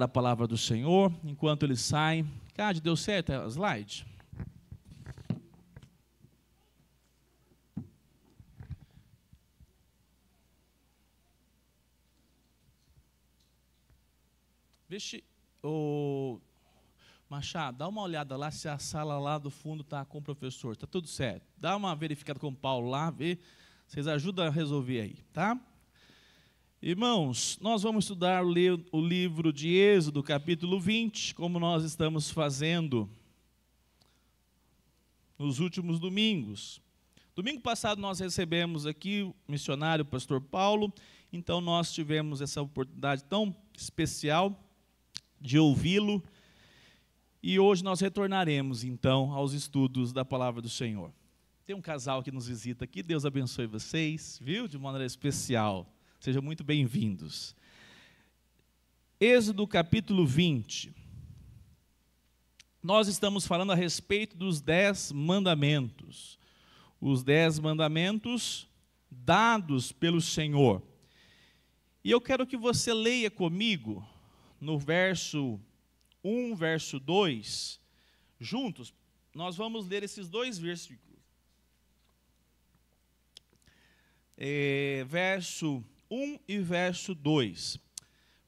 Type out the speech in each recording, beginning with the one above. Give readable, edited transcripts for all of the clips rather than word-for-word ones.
a palavra do Senhor, enquanto ele sai. Cade, deu certo a slide? Vixe, Machado, dá uma olhada lá se a sala lá do fundo está com o professor, está tudo certo. Dá uma verificada com o Paulo lá, vê, vocês ajudam a resolver aí, tá? Irmãos, nós vamos estudar o livro de Êxodo, capítulo 20, como nós estamos fazendo nos últimos domingos. Domingo passado nós recebemos aqui o missionário, o pastor Paulo, então nós tivemos essa oportunidade tão especial de ouvi-lo, e hoje nós retornaremos então aos estudos da palavra do Senhor. Tem um casal que nos visita aqui, Deus abençoe vocês, viu, de maneira especial. Sejam muito bem-vindos. Êxodo capítulo 20. Nós estamos falando a respeito dos 10 mandamentos. Os 10 mandamentos dados pelo Senhor. E eu quero que você leia comigo no verso 1, verso 2, juntos. Nós vamos ler esses dois versículos. Verso 1 e verso 2.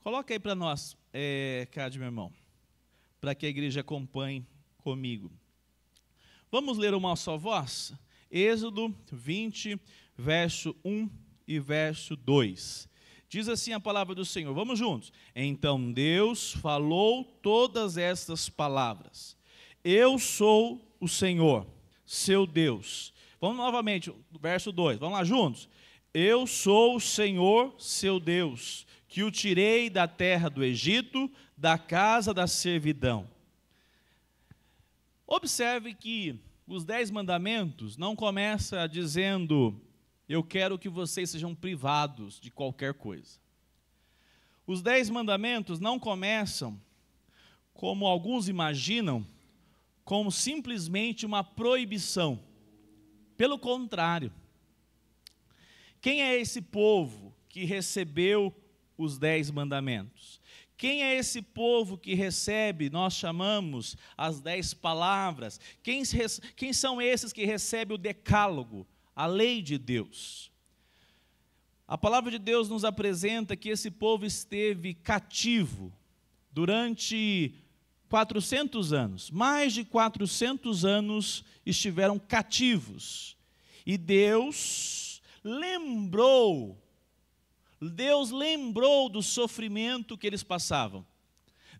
Coloca aí para nós, Cade, meu irmão, para que a igreja acompanhe comigo. Vamos ler uma só voz? Êxodo 20, verso 1 e verso 2. Diz assim a palavra do Senhor, vamos juntos. Então Deus falou todas estas palavras. Eu sou o Senhor, seu Deus. Vamos novamente, verso 2, vamos lá juntos. Eu sou o Senhor, seu Deus, que o tirei da terra do Egito, da casa da servidão. Observe que os 10 mandamentos não começam dizendo, eu quero que vocês sejam privados de qualquer coisa. Os 10 mandamentos não começam, como alguns imaginam, como simplesmente uma proibição. Pelo contrário, quem é esse povo que recebeu os 10 mandamentos? Quem é esse povo que recebe, nós chamamos as 10 palavras? Quem são esses que recebem o decálogo, a lei de Deus? A palavra de Deus nos apresenta que esse povo esteve cativo durante 400 anos. Mais de 400 anos estiveram cativos. E Deus lembrou do sofrimento que eles passavam.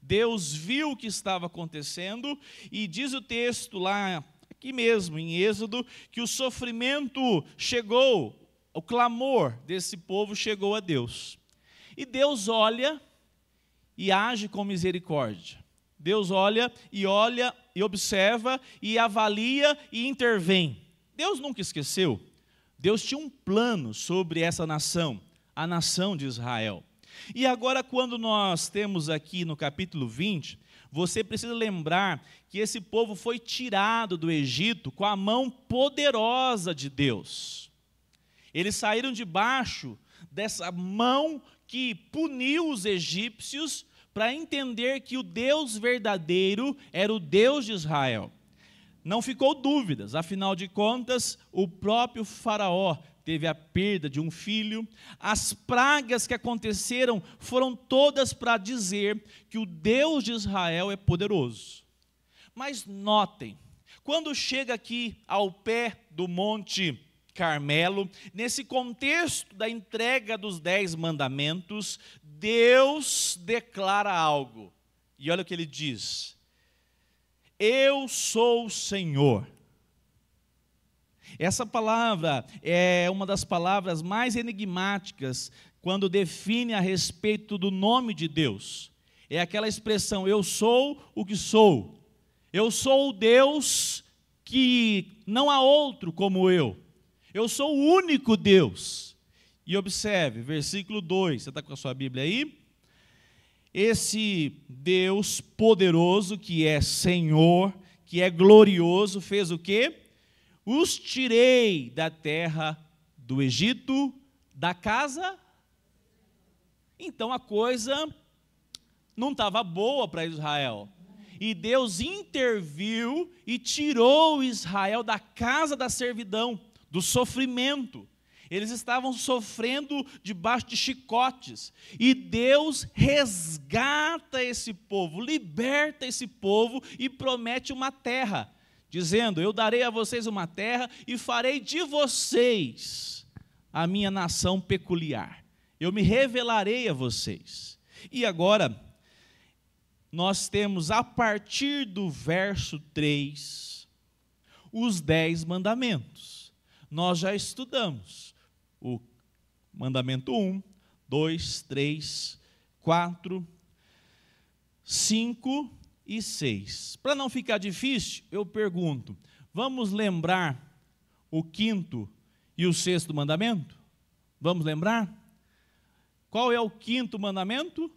Deus viu o que estava acontecendo e diz o texto lá, aqui mesmo em Êxodo, que o sofrimento chegou, o clamor desse povo chegou a Deus. E Deus olha e age com misericórdia. Deus olha e observa e avalia e intervém. Deus nunca esqueceu. Deus tinha um plano sobre essa nação, a nação de Israel. E agora, quando nós temos aqui no capítulo 20, você precisa lembrar que esse povo foi tirado do Egito com a mão poderosa de Deus. Eles saíram debaixo dessa mão que puniu os egípcios para entender que o Deus verdadeiro era o Deus de Israel. Não ficou dúvidas, afinal de contas, o próprio faraó teve a perda de um filho. As pragas que aconteceram foram todas para dizer que o Deus de Israel é poderoso. Mas notem, quando chega aqui ao pé do Monte Carmelo, nesse contexto da entrega dos 10 mandamentos, Deus declara algo. E olha o que ele diz. Eu sou o Senhor. Essa palavra é uma das palavras mais enigmáticas quando define a respeito do nome de Deus. É aquela expressão, eu sou o que sou. Eu sou o Deus que não há outro como eu. Eu sou o único Deus. E observe, versículo 2, você está com a sua Bíblia aí? Esse Deus poderoso, que é Senhor, que é glorioso, fez o quê? Os tirei da terra do Egito, da casa. Então a coisa não estava boa para Israel. E Deus interviu e tirou Israel da casa da servidão, do sofrimento. Eles estavam sofrendo debaixo de chicotes. E Deus resgata esse povo, liberta esse povo e promete uma terra, dizendo: eu darei a vocês uma terra e farei de vocês a minha nação peculiar. Eu me revelarei a vocês. E agora, nós temos, a partir do verso 3, os 10 mandamentos. Nós já estudamos o mandamento 1, 2, 3, 4, 5 e 6. Para não ficar difícil, eu pergunto, vamos lembrar o 5º e o 6º mandamento? Vamos lembrar? Qual é o 5º mandamento?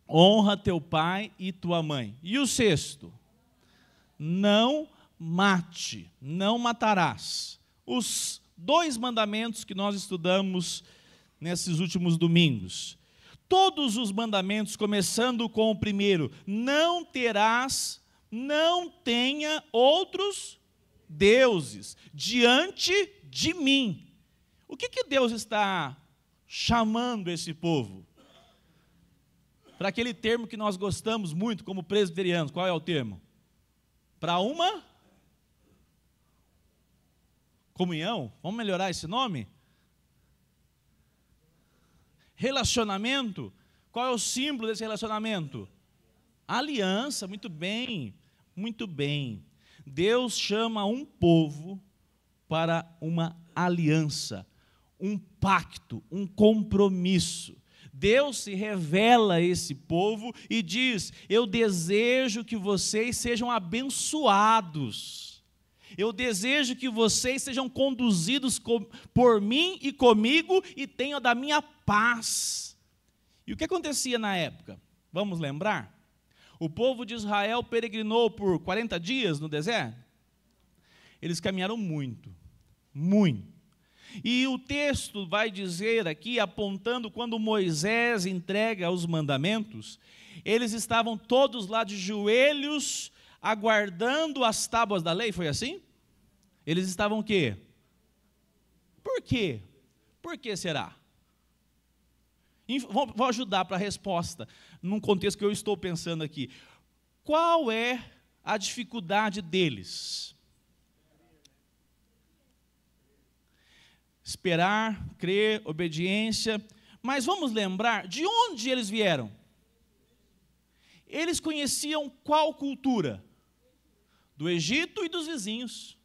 Honra teu pai e tua mãe. E o 6º? Não mate, não matarás. Os 2 mandamentos que nós estudamos nesses últimos domingos. Todos os mandamentos, começando com o primeiro: não terás, não tenha outros deuses diante de mim. O que Deus está chamando esse povo? Para aquele termo que nós gostamos muito como presbiterianos, qual é o termo? Para uma comunhão? Vamos melhorar esse nome? Relacionamento. Qual é o símbolo desse relacionamento? Aliança. Muito bem, muito bem. Deus chama um povo para uma aliança, um pacto, um compromisso. Deus se revela a esse povo e diz: eu desejo que vocês sejam abençoados. Eu desejo que vocês sejam conduzidos por mim e comigo e tenham da minha paz. E o que acontecia na época? Vamos lembrar? O povo de Israel peregrinou por 40 dias no deserto. Eles caminharam muito, muito. E o texto vai dizer aqui, apontando quando Moisés entrega os mandamentos, eles estavam todos lá de joelhos, aguardando as tábuas da lei, foi assim? Eles estavam o quê? Por quê? Por que será? Vou ajudar para a resposta, num contexto que eu estou pensando aqui. Qual é a dificuldade deles? Esperar, crer, obediência. Mas vamos lembrar de onde eles vieram. Eles conheciam qual cultura? Do Egito e dos vizinhos.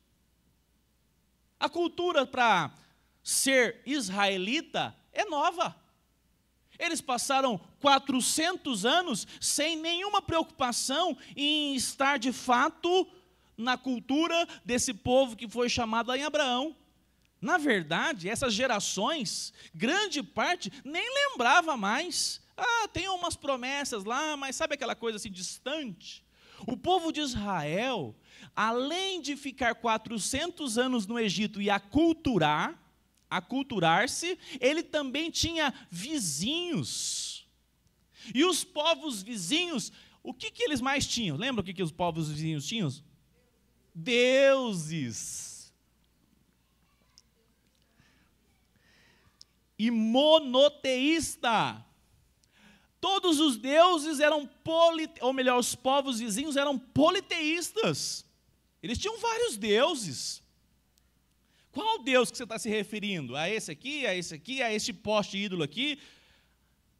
A cultura para ser israelita é nova. Eles passaram 400 anos sem nenhuma preocupação em estar de fato na cultura desse povo que foi chamado lá em Abraão. Na verdade, essas gerações, grande parte, nem lembrava mais. Tem umas promessas lá, mas sabe aquela coisa assim distante? O povo de Israel, além de ficar 400 anos no Egito e aculturar-se, ele também tinha vizinhos. E os povos vizinhos, o que eles mais tinham? Lembra o que os povos vizinhos tinham? Deuses. E monoteísta. Todos os deuses eram os povos vizinhos eram politeístas. Eles tinham vários deuses. Qual Deus que você está se referindo? A esse aqui, a esse aqui, a este poste ídolo aqui?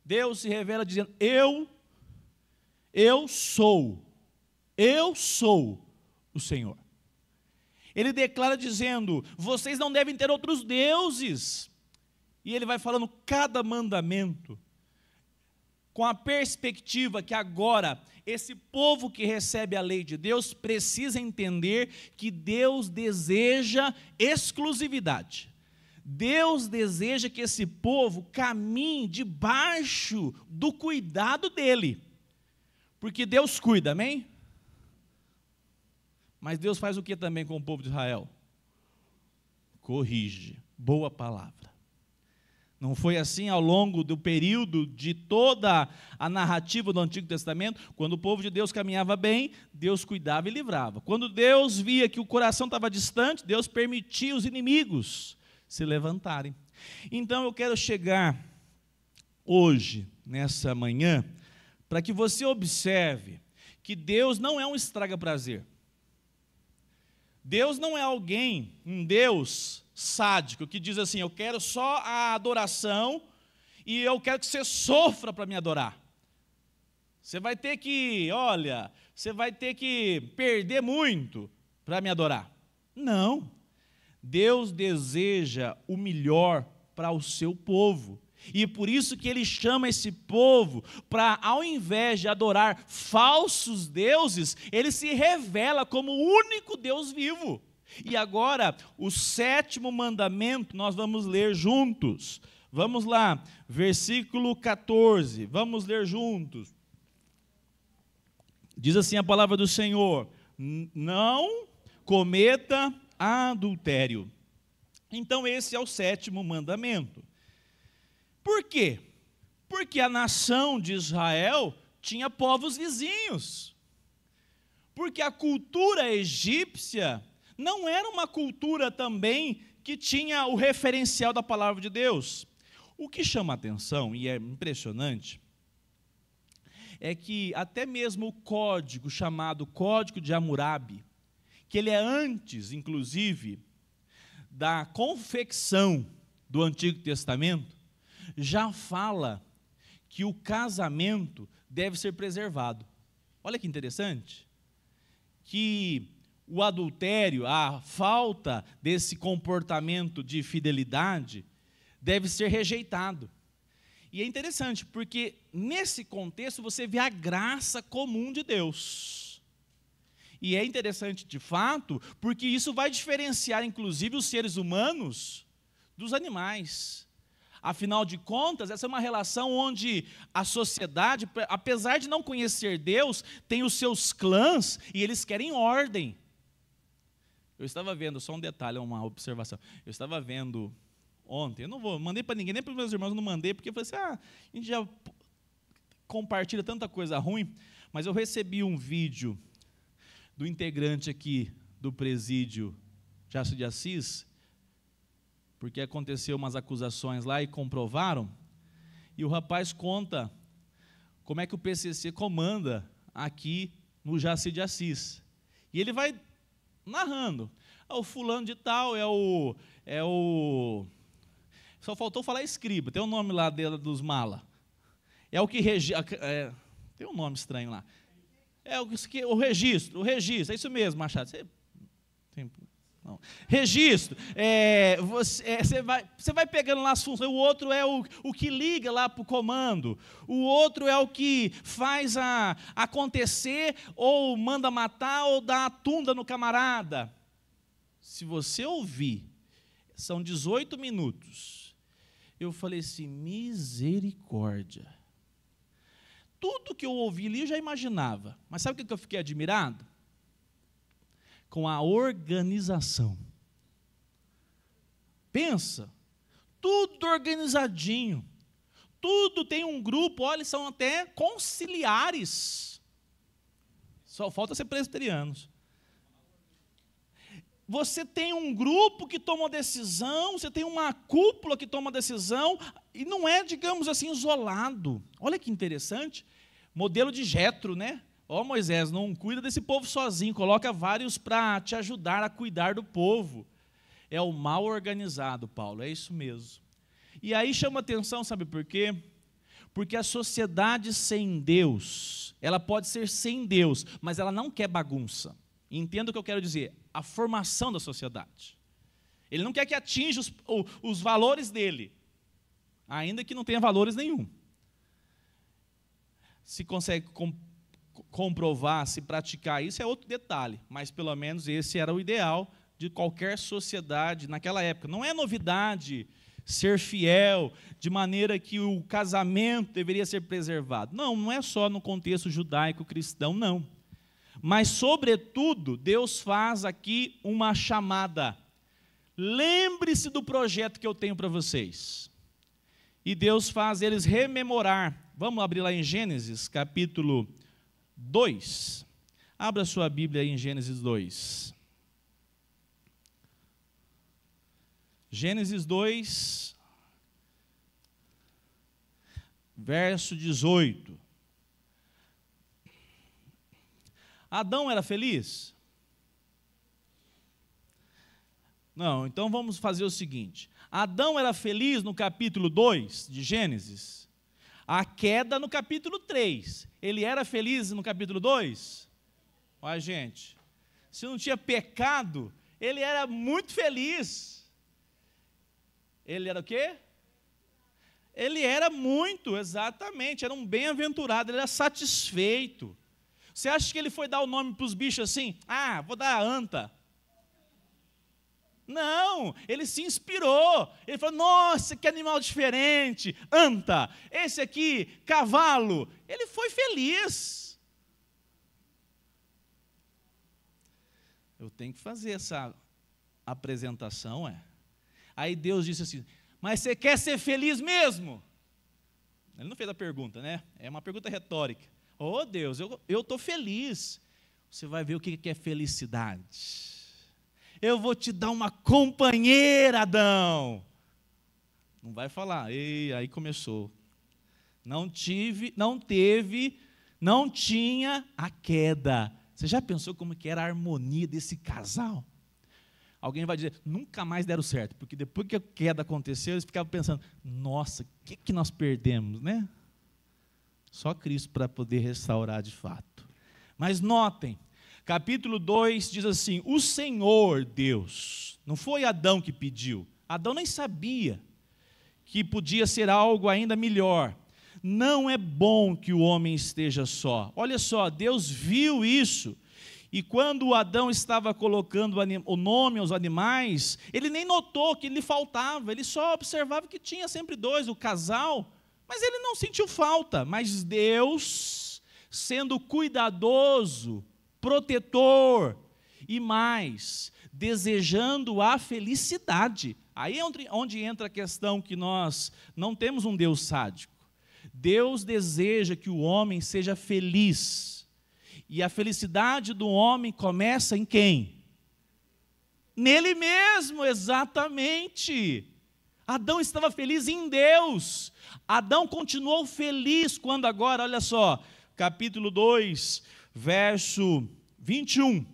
Deus se revela dizendo: eu sou o Senhor. Ele declara dizendo: vocês não devem ter outros deuses. E ele vai falando cada mandamento, com a perspectiva que agora, esse povo que recebe a lei de Deus, precisa entender que Deus deseja exclusividade. Deus deseja que esse povo caminhe debaixo do cuidado dele. Porque Deus cuida, amém? Mas Deus faz o que também com o povo de Israel? Corrige, boa palavra. Não foi assim ao longo do período de toda a narrativa do Antigo Testamento? Quando o povo de Deus caminhava bem, Deus cuidava e livrava. Quando Deus via que o coração estava distante, Deus permitia os inimigos se levantarem. Então eu quero chegar hoje, nessa manhã, para que você observe que Deus não é um estraga-prazer. Deus não é alguém, um Deus sádico, que diz assim, eu quero só a adoração e eu quero que você sofra para me adorar. Você vai ter que, olha, você vai ter que perder muito para me adorar. Não. Deus deseja o melhor para o seu povo. E por isso que Ele chama esse povo para, ao invés de adorar falsos deuses, Ele se revela como o único Deus vivo. E agora, o 7º mandamento, nós vamos ler juntos. Vamos lá, versículo 14, vamos ler juntos. Diz assim a palavra do Senhor: não cometa adultério. Então esse é o 7º mandamento. Por quê? Porque a nação de Israel tinha povos vizinhos. Porque a cultura egípcia não era uma cultura também que tinha o referencial da palavra de Deus. O que chama a atenção, e é impressionante, é que até mesmo o código chamado Código de Hammurabi, que ele é antes, inclusive, da confecção do Antigo Testamento, já fala que o casamento deve ser preservado. Olha que interessante, que o adultério, a falta desse comportamento de fidelidade, deve ser rejeitado. E é interessante, porque nesse contexto você vê a graça comum de Deus. E é interessante de fato, porque isso vai diferenciar inclusive os seres humanos dos animais. Afinal de contas, essa é uma relação onde a sociedade, apesar de não conhecer Deus, tem os seus clãs e eles querem ordem. Eu estava vendo, só um detalhe, uma observação. Eu estava vendo ontem, eu não mandei para ninguém, nem para os meus irmãos, eu não mandei, porque eu falei assim, a gente já compartilha tanta coisa ruim, mas eu recebi um vídeo do integrante aqui do presídio Jácio de Assis, porque aconteceu umas acusações lá e comprovaram, e o rapaz conta como é que o PCC comanda aqui no Jácio de Assis. E ele vai narrando, o fulano de tal só faltou falar escriba, tem um nome lá dela dos mala, é o que tem um nome estranho lá, o registro, é isso mesmo, Machado, não. Registro, você vai pegando lá as funções, o outro é o que liga lá para o comando, o outro é o que faz acontecer, ou manda matar, ou dá a tunda no camarada. Se você ouvir, são 18 minutos, eu falei assim, misericórdia. Tudo que eu ouvi ali eu já imaginava, mas sabe o que eu fiquei admirado? Com a organização. Pensa, tudo organizadinho, tudo tem um grupo, olha, são até conciliares, só falta ser presbiterianos. Você tem um grupo que toma decisão, você tem uma cúpula que toma decisão, e não é, digamos assim, isolado. Olha que interessante, modelo de Jetro, né? Moisés, não cuida desse povo sozinho, coloca vários para te ajudar a cuidar do povo. É o mal organizado, Paulo, é isso mesmo. E aí chama atenção, sabe por quê? Porque a sociedade sem Deus, ela pode ser sem Deus, mas ela não quer bagunça. Entenda o que eu quero dizer, a formação da sociedade. Ele não quer que atinja os valores dele, ainda que não tenha valores nenhum. Se consegue comprovar, se praticar isso é outro detalhe, mas pelo menos esse era o ideal de qualquer sociedade naquela época. Não é novidade ser fiel, de maneira que o casamento deveria ser preservado. Não, não é só no contexto judaico-cristão, não. Mas, sobretudo, Deus faz aqui uma chamada. Lembre-se do projeto que eu tenho para vocês. E Deus faz eles rememorar. Vamos abrir lá em Gênesis, capítulo 2. Abra sua Bíblia aí em Gênesis 2. Gênesis 2, verso 18. Adão era feliz? Não, então vamos fazer o seguinte. Adão era feliz no capítulo 2 de Gênesis? A queda no capítulo 3. Ele era feliz no capítulo 2? Olha, gente, se não tinha pecado, ele era muito feliz. Ele era o quê? Ele era muito, exatamente, era um bem-aventurado, ele era satisfeito. Você acha que ele foi dar o nome para os bichos assim? Ah, vou dar a anta. Não, ele se inspirou. Ele falou, nossa, que animal diferente, anta. Esse aqui, cavalo. Ele foi feliz. Eu tenho que fazer essa apresentação, Aí Deus disse assim, mas você quer ser feliz mesmo? Ele não fez a pergunta, né? É uma pergunta retórica. Oh Deus, eu estou feliz. Você vai ver o que é felicidade. Eu vou te dar uma companheira, Adão. Não vai falar, ei, aí começou. Não tinha a queda. Você já pensou como que era a harmonia desse casal? Alguém vai dizer, nunca mais deram certo, porque depois que a queda aconteceu, eles ficavam pensando, nossa, o que nós perdemos, né? Só Cristo para poder restaurar de fato. Mas notem, capítulo 2 diz assim, o Senhor Deus, não foi Adão que pediu, Adão nem sabia que podia ser algo ainda melhor. Não é bom que o homem esteja só. Olha só, Deus viu isso. E quando Adão estava colocando o nome aos animais, ele nem notou que lhe faltava, ele só observava que tinha sempre dois, o casal, mas ele não sentiu falta. Mas Deus, sendo cuidadoso, protetor e mais, desejando a felicidade. Aí é onde entra a questão que nós não temos um Deus sádico. Deus deseja que o homem seja feliz. E a felicidade do homem começa em quem? Nele mesmo, exatamente. Adão estava feliz em Deus. Adão continuou feliz quando agora, olha só, capítulo 2, verso 21.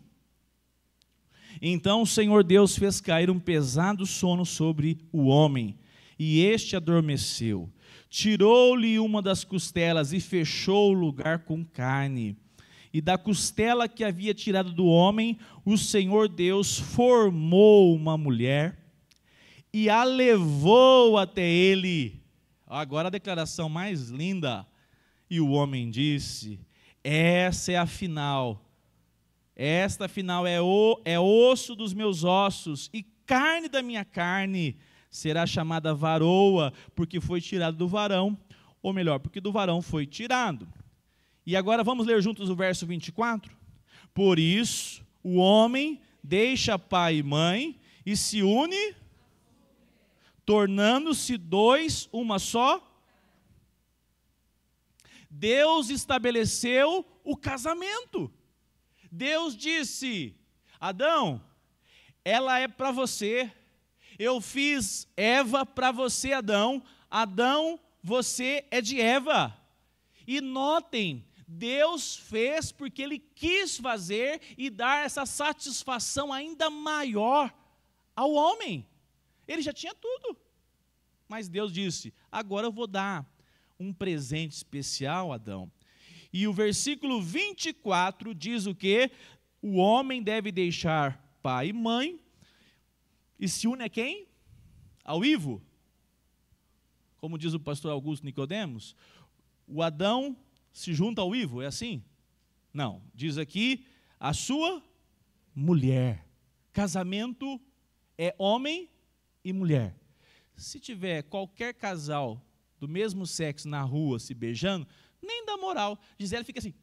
Então o Senhor Deus fez cair um pesado sono sobre o homem, e este adormeceu. Tirou-lhe uma das costelas e fechou o lugar com carne. E da costela que havia tirado do homem, o Senhor Deus formou uma mulher e a levou até ele. Agora a declaração mais linda. E o homem disse, essa é a final. Esta afinal é osso dos meus ossos e carne da minha carne. Será chamada varoa, porque foi tirado do varão, ou melhor, porque do varão foi tirado. E agora vamos ler juntos o verso 24? Por isso, o homem deixa pai e mãe e se une, tornando-se dois, uma só. Deus estabeleceu o casamento. Deus disse, Adão, ela é para você. Eu fiz Eva para você, Adão. Adão, você é de Eva. E notem, Deus fez porque Ele quis fazer e dar essa satisfação ainda maior ao homem. Ele já tinha tudo. Mas Deus disse, agora eu vou dar um presente especial, Adão. E o versículo 24 diz o quê? O homem deve deixar pai e mãe e se une a quem? Ao Ivo. Como diz o pastor Augusto Nicodemos, o Adão se junta ao Ivo, é assim? Não, diz aqui, a sua mulher. Casamento é homem e mulher. Se tiver qualquer casal do mesmo sexo na rua se beijando, nem dá moral. Gisele fica assim.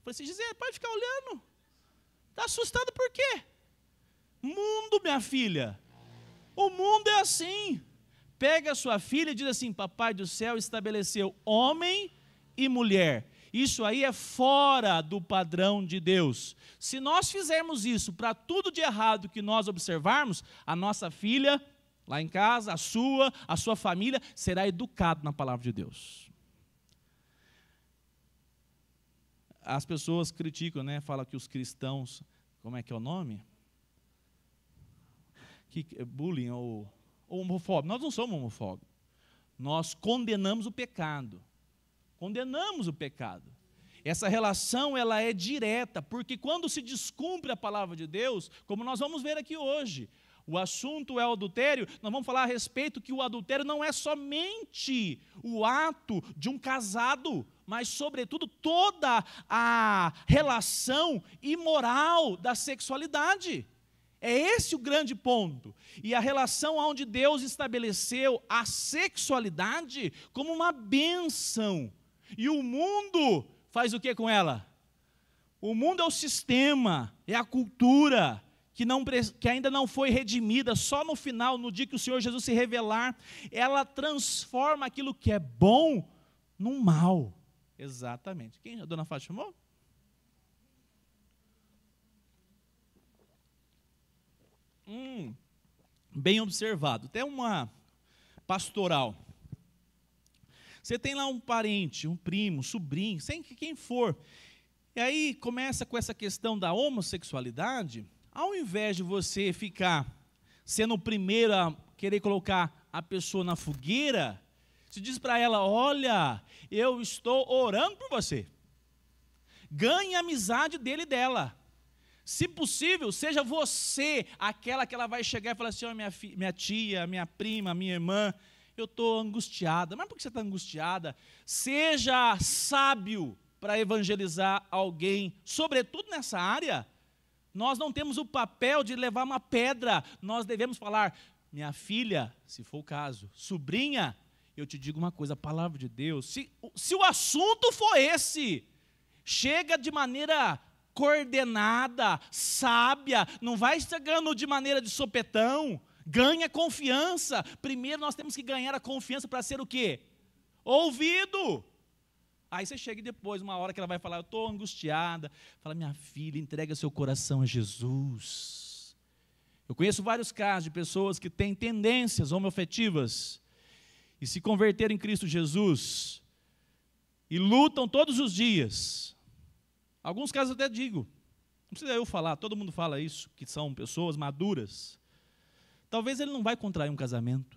Falei assim, Gisele, pode ficar olhando. Está assustada por quê? Mundo, minha filha. O mundo é assim. pega a sua filha e diz assim: Papai do céu estabeleceu homem e mulher. Isso aí é fora do padrão de Deus. Se nós fizermos isso para tudo de errado que nós observarmos, a nossa filha, lá em casa, a sua família, será educada na palavra de Deus. As pessoas criticam, né? Falam que os cristãos, como é que é o nome? Bullying ou homofóbico. Nós não somos homofóbicos. Nós condenamos o pecado. Condenamos o pecado. Essa relação, ela é direta, porque quando se descumpre a palavra de Deus, como nós vamos ver aqui hoje, o assunto é o adultério, nós vamos falar a respeito que o adultério não é somente o ato de um casado, mas sobretudo toda a relação imoral da sexualidade. É esse o grande ponto. E a relação onde Deus estabeleceu a sexualidade como uma bênção. E o mundo faz o que com ela? O mundo é o sistema, é a cultura que ainda não foi redimida. Só no final, no dia que o Senhor Jesus se revelar, ela transforma aquilo que é bom num mal. Exatamente. Quem a dona Fátima chamou? Bem observado. Até uma pastoral. Você tem lá um parente, um primo, um sobrinho, sem quem for. E aí começa com essa questão da homossexualidade. Ao invés de você ficar sendo o primeiro a querer colocar a pessoa na fogueira, você diz para ela: olha, eu estou orando por você. Ganhe a amizade dele e dela. Se possível, seja você aquela que ela vai chegar e falar assim: oh, minha tia, minha prima, minha irmã, eu estou angustiada. Mas por que você está angustiada? Seja sábio para evangelizar alguém, sobretudo nessa área. Nós não temos o papel de levar uma pedra, nós devemos falar: minha filha, se for o caso, sobrinha, eu te digo uma coisa, a palavra de Deus, se o assunto for esse, chega de maneira coordenada, sábia, não vai chegando de maneira de sopetão, ganha confiança. Primeiro nós temos que ganhar a confiança para ser o quê? Ouvido. Aí você chega e depois, uma hora que ela vai falar: eu estou angustiada, fala: minha filha, entrega seu coração a Jesus. Eu conheço vários casos de pessoas que têm tendências homoafetivas e se converteram em Cristo Jesus e lutam todos os dias. Alguns casos eu até digo, não precisa eu falar, todo mundo fala isso, que são pessoas maduras. Talvez ele não vai contrair um casamento,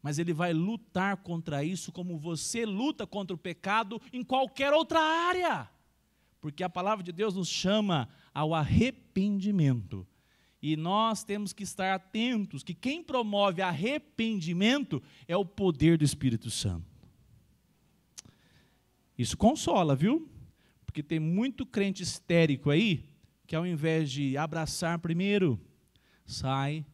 mas ele vai lutar contra isso como você luta contra o pecado em qualquer outra área. Porque a palavra de Deus nos chama ao arrependimento. E nós temos que estar atentos que quem promove arrependimento é o poder do Espírito Santo. Isso consola, viu? Porque tem muito crente histérico aí, que ao invés de abraçar primeiro, sai,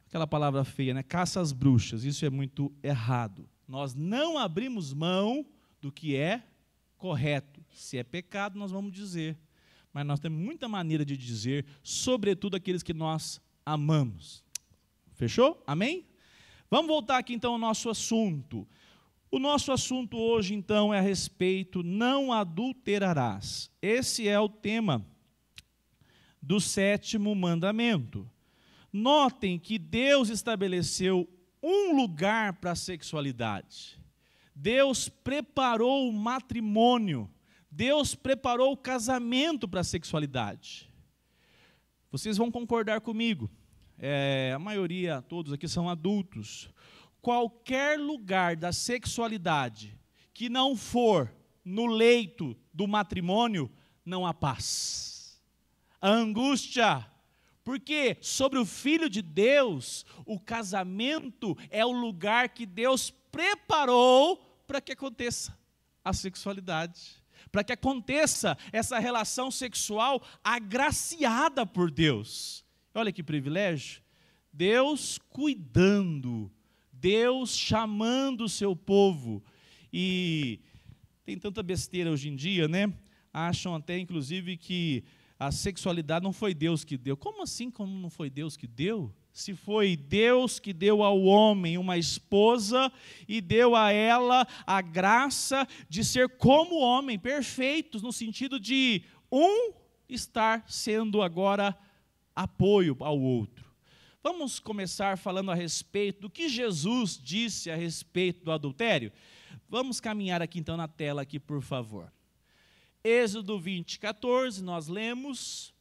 aquela palavra feia, né? Caça as bruxas. Isso é muito errado. Nós não abrimos mão do que é correto. Se é pecado, nós vamos dizer. Mas nós temos muita maneira de dizer, sobretudo aqueles que nós amamos. Fechou? Amém? Vamos voltar aqui então ao nosso assunto. O nosso assunto hoje, então, é a respeito: não adulterarás. Esse é o tema do 7º mandamento. Notem que Deus estabeleceu um lugar para a sexualidade. Deus preparou o matrimônio. Deus preparou o casamento para a sexualidade. Vocês vão concordar comigo. A maioria, todos aqui são adultos. Qualquer lugar da sexualidade que não for no leito do matrimônio, não há paz. A angústia. Porque sobre o Filho de Deus, o casamento é o lugar que Deus preparou para que aconteça a sexualidade. Para que aconteça essa relação sexual agraciada por Deus. Olha que privilégio. Deus cuidando, Deus chamando o seu povo. E tem tanta besteira hoje em dia, né? Acham até, inclusive, que a sexualidade não foi Deus que deu. Como assim, como não foi Deus que deu? se foi Deus que deu ao homem uma esposa e deu a ela a graça de ser como homem, perfeitos, no sentido de um estar sendo agora apoio ao outro. Vamos começar falando a respeito do que Jesus disse a respeito do adultério? Vamos caminhar aqui então na tela aqui, por favor. Êxodo 20:14, nós lemos.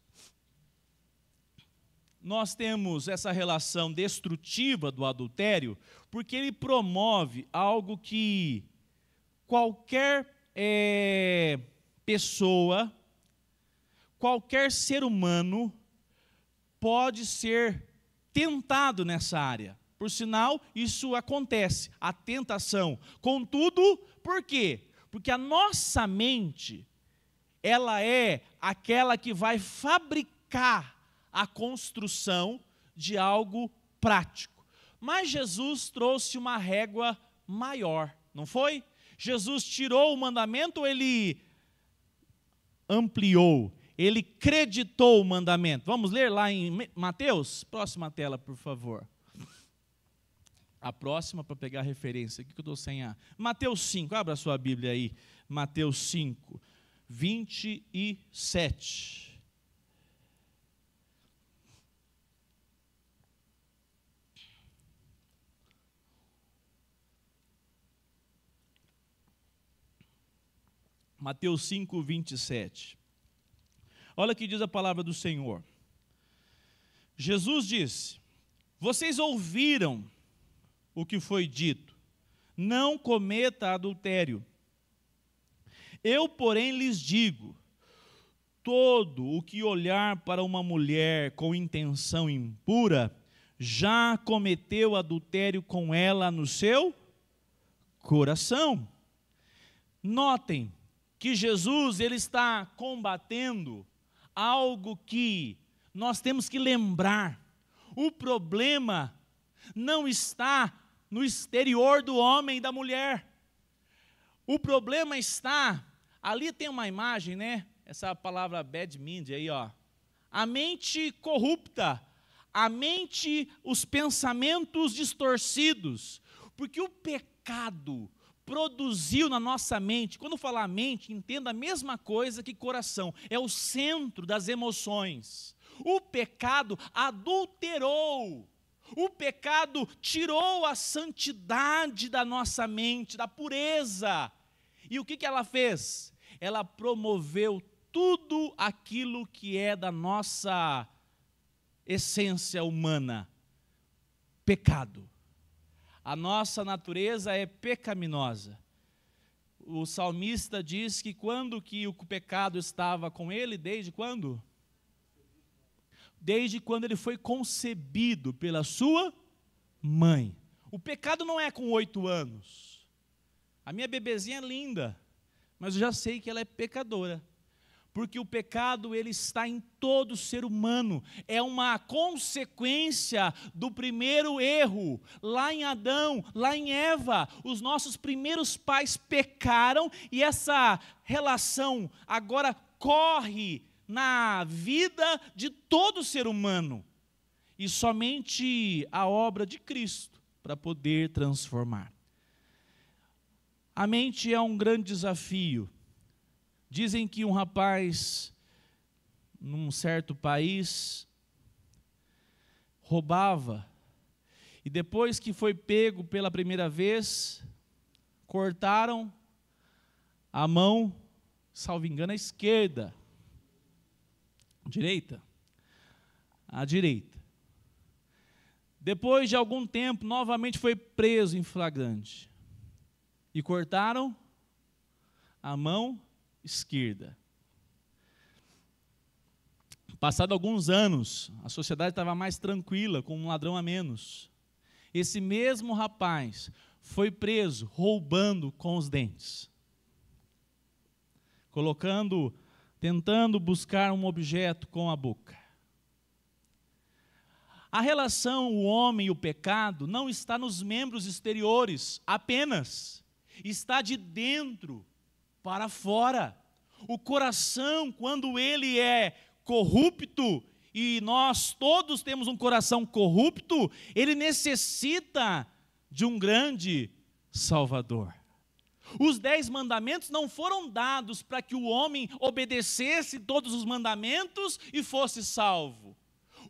Nós temos essa relação destrutiva do adultério, porque ele promove algo que qualquer pessoa, qualquer ser humano pode ser tentado nessa área. Por sinal, isso acontece, a tentação. Contudo, por quê? Porque a nossa mente, ela é aquela que vai fabricar a construção de algo prático. Mas Jesus trouxe uma régua maior, não foi? Jesus tirou o mandamento ou ele ampliou? Ele creditou o mandamento. Vamos ler lá em Mateus? Próxima tela, por favor. A próxima para pegar a referência. Aqui que eu estou sem a... Mateus 5, abra a sua Bíblia aí. Mateus 5, 27. Mateus 5, 27. Olha o que diz a palavra do Senhor. Jesus disse: vocês ouviram o que foi dito, não cometa adultério. Eu, porém, lhes digo, todo o que olhar para uma mulher com intenção impura, já cometeu adultério com ela no seu coração. Notem que Jesus, ele está combatendo algo que nós temos que lembrar. O problema não está no exterior do homem e da mulher. O problema está, ali tem uma imagem, né? Essa palavra bad mind aí, ó. A mente corrupta, a mente, os pensamentos distorcidos, porque o pecado produziu na nossa mente. Quando falar mente, entenda a mesma coisa que coração, é o centro das emoções. O pecado adulterou, o pecado tirou a santidade da nossa mente, da pureza. E o que ela fez? Ela promoveu tudo aquilo que é da nossa essência humana, pecado. A nossa natureza é pecaminosa. O salmista diz que quando que o pecado estava com ele, desde quando? Desde quando ele foi concebido pela sua mãe. O pecado não é com 8 anos. A minha bebezinha é linda, mas eu já sei que ela é pecadora. Porque o pecado, ele está em todo ser humano, é uma consequência do primeiro erro, lá em Adão, lá em Eva, os nossos primeiros pais pecaram, e essa relação agora corre na vida de todo ser humano, e somente a obra de Cristo para poder transformar. A mente é um grande desafio. Dizem que um rapaz, num certo país, roubava, e depois que foi pego pela primeira vez, cortaram a mão, salvo engano, a esquerda, direita, a direita. Depois de algum tempo, novamente foi preso em flagrante, e cortaram a mão esquerda. Passado alguns anos, a sociedade estava mais tranquila, com um ladrão a menos. Esse mesmo rapaz foi preso roubando com os dentes, tentando buscar um objeto com a boca. A relação, o homem e o pecado, não está nos membros exteriores apenas, está de dentro para fora. O coração, quando ele é corrupto e nós todos temos um coração corrupto, ele necessita de um grande Salvador. Os 10 mandamentos não foram dados para que o homem obedecesse todos os mandamentos e fosse salvo.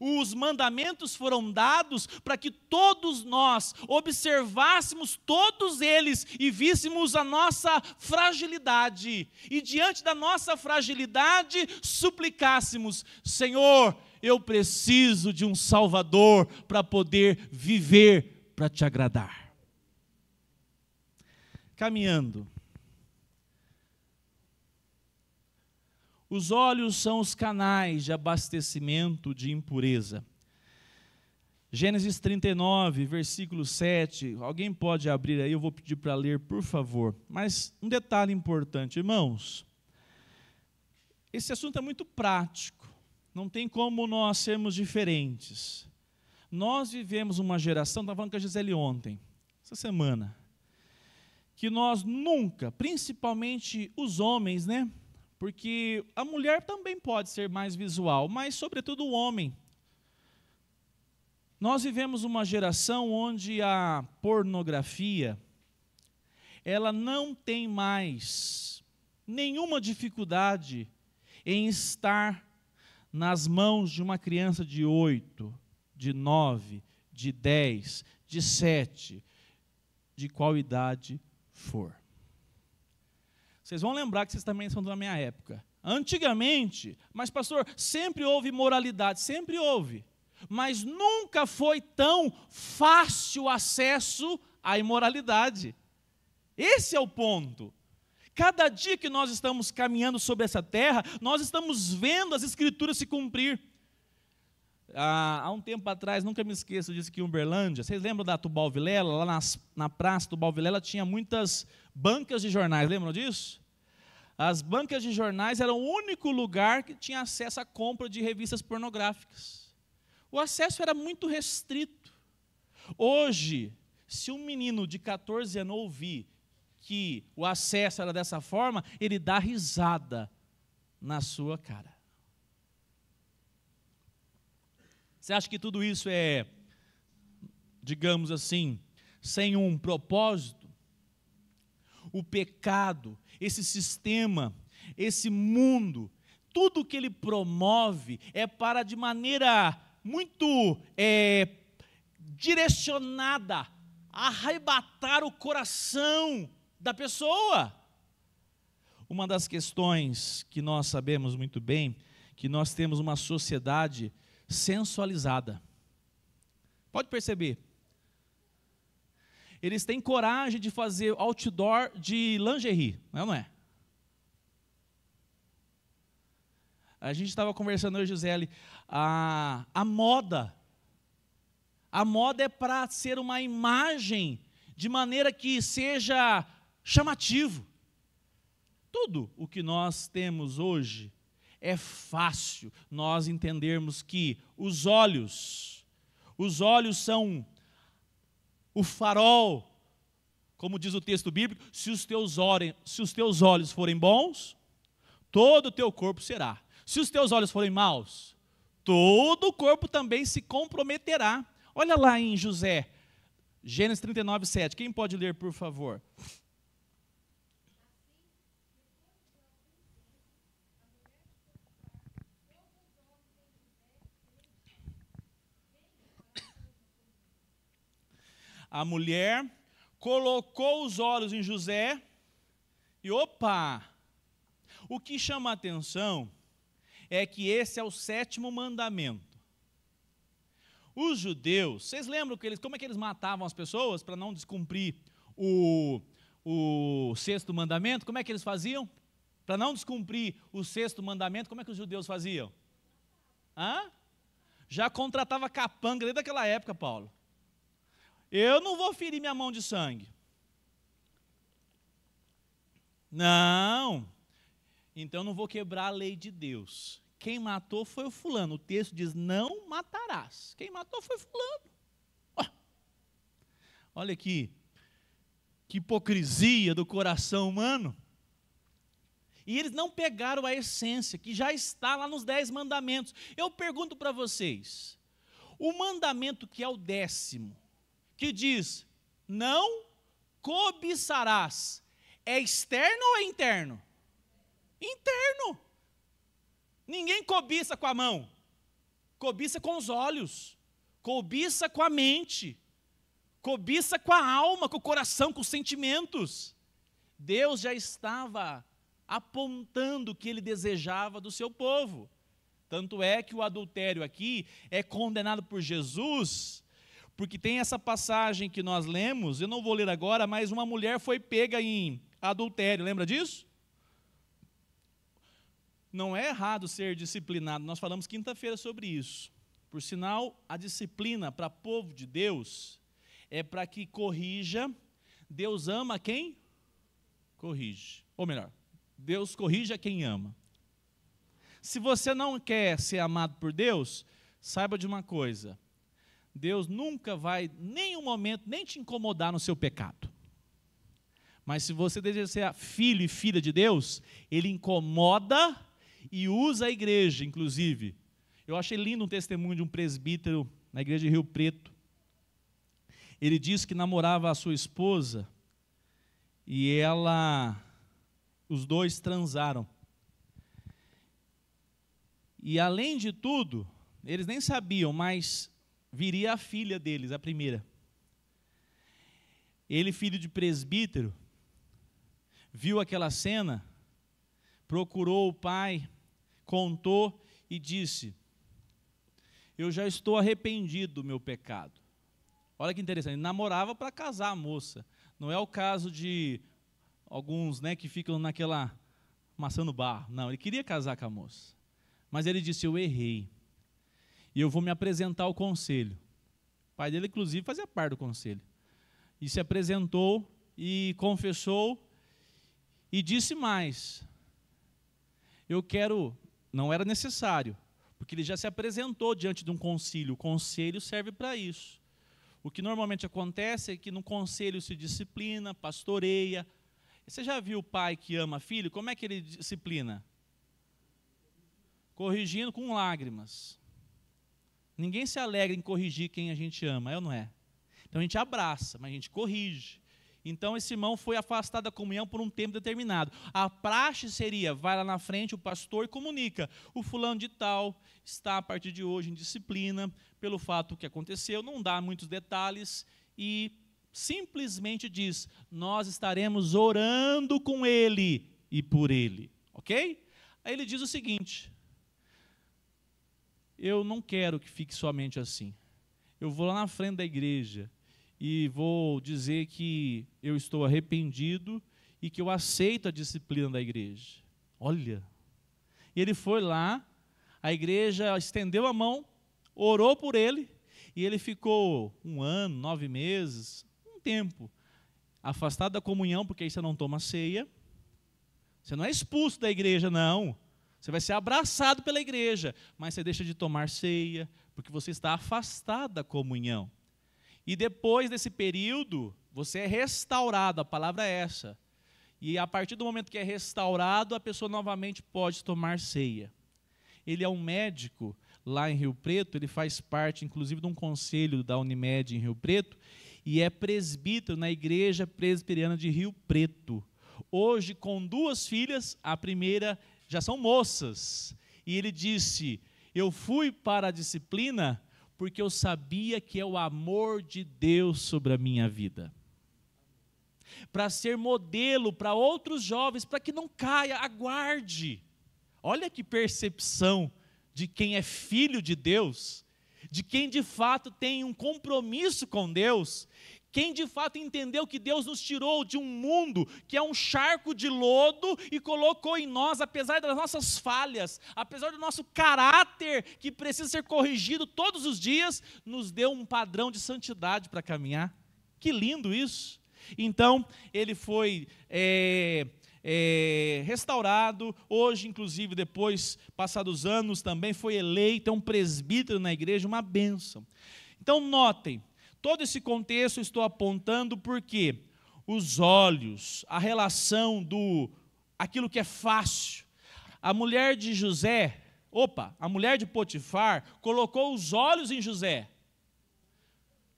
Os mandamentos foram dados para que todos nós observássemos todos eles e víssemos a nossa fragilidade. E diante da nossa fragilidade, suplicássemos: Senhor, eu preciso de um Salvador para poder viver para te agradar. Caminhando. Os olhos são os canais de abastecimento de impureza. Gênesis 39, versículo 7. Alguém pode abrir aí, eu vou pedir para ler, por favor. Mas um detalhe importante, irmãos. Esse assunto é muito prático. Não tem como nós sermos diferentes. Nós vivemos uma geração, estava falando com a Gisele ontem, essa semana, que nós nunca, principalmente os homens, né? Porque a mulher também pode ser mais visual, mas sobretudo o homem. Nós vivemos uma geração onde a pornografia, ela não tem mais nenhuma dificuldade em estar nas mãos de uma criança de 8, de 9, de 10, de 7, de qual idade for. Vocês vão lembrar que vocês também são da minha época. Antigamente, mas pastor, sempre houve moralidade, sempre houve. Mas nunca foi tão fácil o acesso à imoralidade. Esse é o ponto. Cada dia que nós estamos caminhando sobre essa terra, nós estamos vendo as escrituras se cumprir. Há um tempo atrás, nunca me esqueço disso, que em Uberlândia, vocês lembram da Tubal Vilela? Lá na praça Tubal Vilela tinha muitas bancas de jornais, lembram disso? As bancas de jornais eram o único lugar que tinha acesso à compra de revistas pornográficas. O acesso era muito restrito. Hoje, se um menino de 14 anos ouvir que o acesso era dessa forma, ele dá risada na sua cara. Você acha que tudo isso é, digamos assim, sem um propósito? O pecado, esse sistema, esse mundo, tudo que ele promove é para, de maneira muito direcionada, arrebatar o coração da pessoa. Uma das questões que nós sabemos muito bem, que nós temos uma sociedade sensualizada. Pode perceber. Eles têm coragem de fazer outdoor de lingerie, não é ou não é? A gente estava conversando, eu e Gisele, a moda é para ser uma imagem de maneira que seja chamativo. Tudo o que nós temos hoje é fácil nós entendermos que os olhos são o farol, como diz o texto bíblico, se os teus olhos forem bons, todo o teu corpo será. Se os teus olhos forem maus, todo o corpo também se comprometerá. Olha lá em José, Gênesis 39, 7. Quem pode ler, por favor? A mulher colocou os olhos em José e, opa! O que chama a atenção é que esse é o 7º mandamento. Os judeus, vocês lembram como é que eles matavam as pessoas para não descumprir o 6º mandamento? Como é que eles faziam? Para não descumprir o 6º mandamento, como é que os judeus faziam? Já contratava capanga desde aquela época, Paulo. Eu não vou ferir minha mão de sangue. Não. Então não vou quebrar a lei de Deus. Quem matou foi o fulano. O texto diz, não matarás. Quem matou foi fulano. Olha aqui, que hipocrisia do coração humano. E eles não pegaram a essência, que já está lá nos 10 mandamentos. Eu pergunto para vocês, o mandamento que é o 10º, que diz, não cobiçarás, é externo ou é interno? Interno. Ninguém cobiça com a mão, cobiça com os olhos, cobiça com a mente, cobiça com a alma, com o coração, com os sentimentos. Deus já estava apontando o que ele desejava do seu povo. Tanto é que o adultério aqui é condenado por Jesus, porque tem essa passagem que nós lemos, eu não vou ler agora, mas uma mulher foi pega em adultério, lembra disso? Não é errado ser disciplinado, nós falamos quinta-feira sobre isso. Por sinal, a disciplina para o povo de Deus é para que corrija. Deus ama quem corrige. Ou melhor, Deus corrige a quem ama. Se você não quer ser amado por Deus, saiba de uma coisa. Deus nunca vai, em nenhum momento, nem te incomodar no seu pecado. Mas se você deseja ser filho e filha de Deus, Ele incomoda e usa a igreja, inclusive. Eu achei lindo um testemunho de um presbítero na igreja de Rio Preto. Ele disse que namorava a sua esposa e os dois transaram. E além de tudo, eles nem sabiam, mas viria a filha deles, a primeira. Ele, filho de presbítero, viu aquela cena, procurou o pai, contou e disse, eu já estou arrependido do meu pecado. Olha que interessante, ele namorava para casar a moça. Não é o caso de alguns, que ficam naquela maçã no barro. Não, ele queria casar com a moça. Mas ele disse, eu errei. E eu vou me apresentar ao conselho. O pai dele, inclusive, fazia parte do conselho. E se apresentou e confessou e disse mais. Não era necessário, porque ele já se apresentou diante de um concílio. O conselho serve para isso. O que normalmente acontece é que no conselho se disciplina, pastoreia. Você já viu o pai que ama filho? Como é que ele disciplina? Corrigindo com lágrimas. Ninguém se alegra em corrigir quem a gente ama, é ou não é? Então a gente abraça, mas a gente corrige. Então esse irmão foi afastado da comunhão por um tempo determinado. A praxe seria, vai lá na frente o pastor e comunica. O fulano de tal está a partir de hoje em disciplina, pelo fato que aconteceu, não dá muitos detalhes e simplesmente diz, nós estaremos orando com ele e por ele, ok? Aí ele diz o seguinte, eu não quero que fique somente assim. Eu vou lá na frente da igreja e vou dizer que eu estou arrependido e que eu aceito a disciplina da igreja. Olha, e ele foi lá, a igreja estendeu a mão, orou por ele, e ele ficou 1 ano, 9 meses, um tempo, afastado da comunhão, porque aí você não toma ceia, você não é expulso da igreja, não, você vai ser abraçado pela igreja, mas você deixa de tomar ceia, porque você está afastado da comunhão. E depois desse período, você é restaurado, a palavra é essa. E a partir do momento que é restaurado, a pessoa novamente pode tomar ceia. Ele é um médico lá em Rio Preto, ele faz parte, inclusive, de um conselho da Unimed em Rio Preto, e é presbítero na Igreja Presbiteriana de Rio Preto. Hoje, com 2 filhas, a primeira já são moças. E ele disse, eu fui para a disciplina porque eu sabia que é o amor de Deus sobre a minha vida. Para ser modelo para outros jovens, para que não caia, aguarde. Olha que percepção de quem é filho de Deus, de quem de fato tem um compromisso com Deus, quem de fato entendeu que Deus nos tirou de um mundo que é um charco de lodo e colocou em nós, apesar das nossas falhas, apesar do nosso caráter que precisa ser corrigido todos os dias, nos deu um padrão de santidade para caminhar. Que lindo isso! Então, ele foi restaurado, hoje inclusive depois, passados anos, também foi eleito, é um presbítero na igreja, uma bênção. Então notem, todo esse contexto eu estou apontando porque os olhos, a relação do aquilo que é fácil. A mulher de a mulher de Potifar colocou os olhos em José.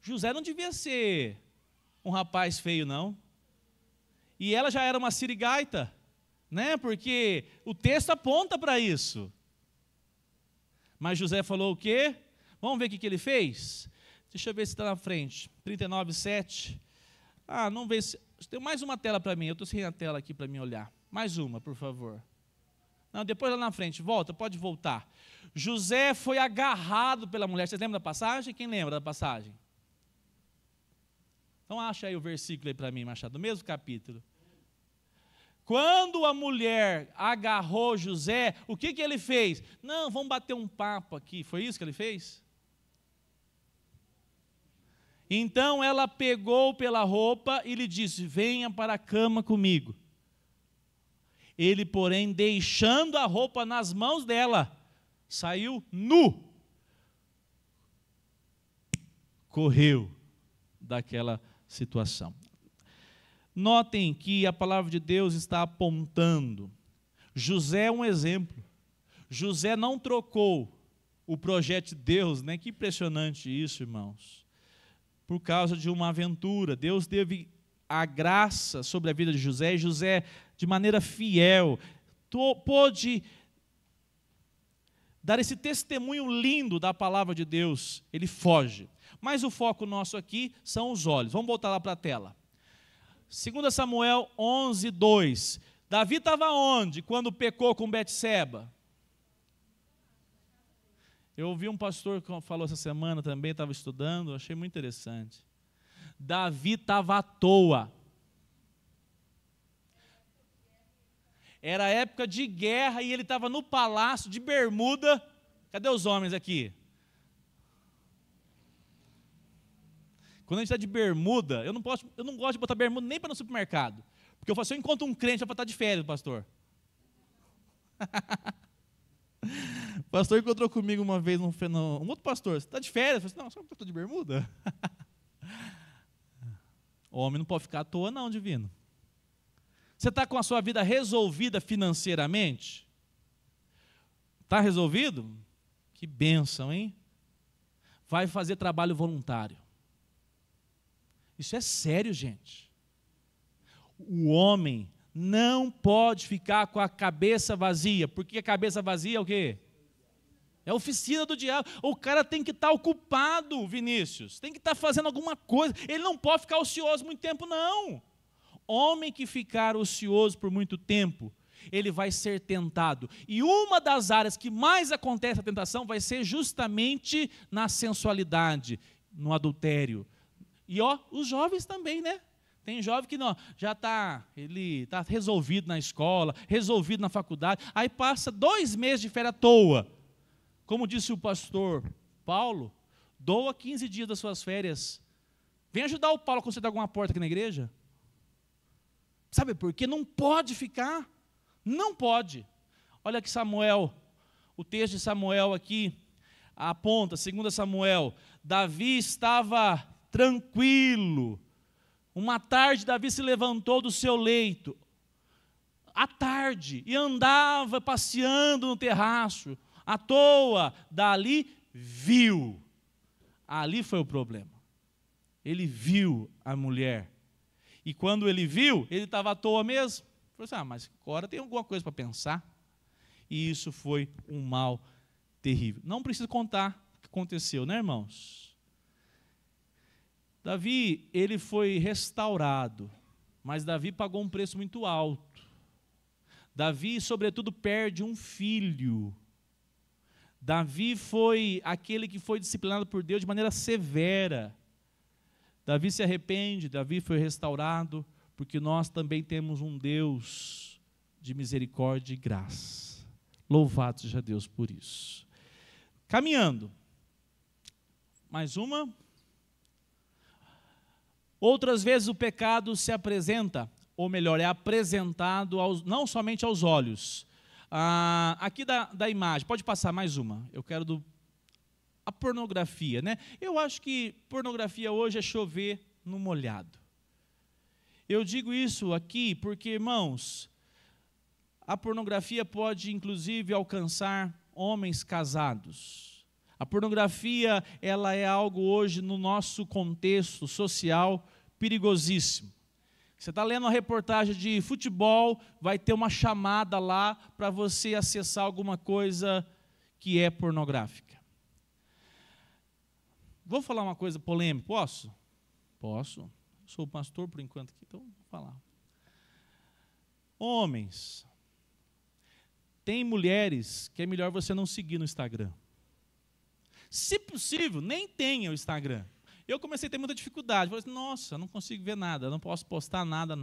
José não devia ser um rapaz feio, não. E ela já era uma sirigaita, né? Porque o texto aponta para isso. Mas José falou o quê? Vamos ver o que ele fez? Deixa eu ver se está na frente. 39:7. Não vê se... Tem mais uma tela para mim. Eu estou sem a tela aqui para mim olhar. Mais uma, por favor. Não, depois lá na frente. Volta, pode voltar. José foi agarrado pela mulher. Vocês lembram da passagem? Quem lembra da passagem? Então acha aí o versículo aí para mim, Machado, do mesmo capítulo. Quando a mulher agarrou José, o que ele fez? Não, vamos bater um papo aqui. Foi isso que ele fez? Então ela pegou pela roupa e lhe disse: venha para a cama comigo. Ele, porém, deixando a roupa nas mãos dela, saiu nu. Correu daquela situação. Notem que a palavra de Deus está apontando. José é um exemplo. José não trocou o projeto de Deus, né? Que impressionante isso, irmãos. Por causa de uma aventura. Deus teve a graça sobre a vida de José, e José, de maneira fiel, pôde dar esse testemunho lindo da palavra de Deus. Ele foge. Mas o foco nosso aqui são os olhos. Vamos voltar lá para a tela. 2 Samuel 11:2. Davi estava onde quando pecou com Betseba? Eu ouvi um pastor que falou essa semana também, estava estudando, achei muito interessante. Davi estava à toa. Era época de guerra e ele estava no palácio de bermuda. Cadê os homens aqui? Quando a gente está de bermuda, eu não gosto de botar bermuda nem para no supermercado. Porque eu falo, se eu encontro um crente, é para estar de férias, pastor. O pastor encontrou comigo uma vez, um outro pastor, você está de férias? Eu falei, não, só porque eu estou de bermuda. O homem não pode ficar à toa não, divino. Você está com a sua vida resolvida financeiramente? Está resolvido? Que bênção, hein? Vai fazer trabalho voluntário. Isso é sério, gente. O homem não pode ficar com a cabeça vazia, porque a cabeça vazia é o quê? É a oficina do diabo. O cara tem que estar ocupado, Vinícius, tem que estar fazendo alguma coisa. Ele não pode ficar ocioso muito tempo, não. Homem que ficar ocioso por muito tempo, ele vai ser tentado. E uma das áreas que mais acontece a tentação vai ser justamente na sensualidade, no adultério. E os jovens também, né? Tem jovem que não, já ele está resolvido na escola, resolvido na faculdade, aí passa 2 meses de férias à toa. Como disse o pastor Paulo, doa 15 dias das suas férias. Vem ajudar o Paulo a consertar alguma porta aqui na igreja. Sabe por quê? Não pode ficar. Não pode. Olha que Samuel, o texto de Samuel aqui aponta, 2 Samuel, Davi estava tranquilo. Uma tarde, Davi se levantou do seu leito, à tarde, e andava passeando no terraço, à toa, dali viu. Ali foi o problema. Ele viu a mulher. E quando ele viu, ele estava à toa mesmo. Falou assim, mas agora tem alguma coisa para pensar. E isso foi um mal terrível. Não preciso contar o que aconteceu, né, irmãos? Davi, ele foi restaurado, mas Davi pagou um preço muito alto. Davi, sobretudo, perde um filho. Davi foi aquele que foi disciplinado por Deus de maneira severa. Davi se arrepende, Davi foi restaurado, porque nós também temos um Deus de misericórdia e graça. Louvado seja Deus por isso. Caminhando. Mais uma. Outras vezes o pecado se apresenta, ou melhor, é apresentado não somente aos olhos. Aqui da imagem, pode passar mais uma. Eu quero a pornografia, né? Eu acho que pornografia hoje é chover no molhado. Eu digo isso aqui porque, irmãos, a pornografia pode, inclusive, alcançar homens casados. A pornografia, ela é algo hoje, no nosso contexto social, perigosíssimo. Você está lendo uma reportagem de futebol, vai ter uma chamada lá para você acessar alguma coisa que é pornográfica. Vou falar uma coisa polêmica, posso? Posso. Sou pastor por enquanto aqui, então vou falar. Homens, tem mulheres que é melhor você não seguir no Instagram. Se possível, nem tenha o Instagram. Eu comecei a ter muita dificuldade. Falei assim, nossa, não consigo ver nada, não posso postar nada.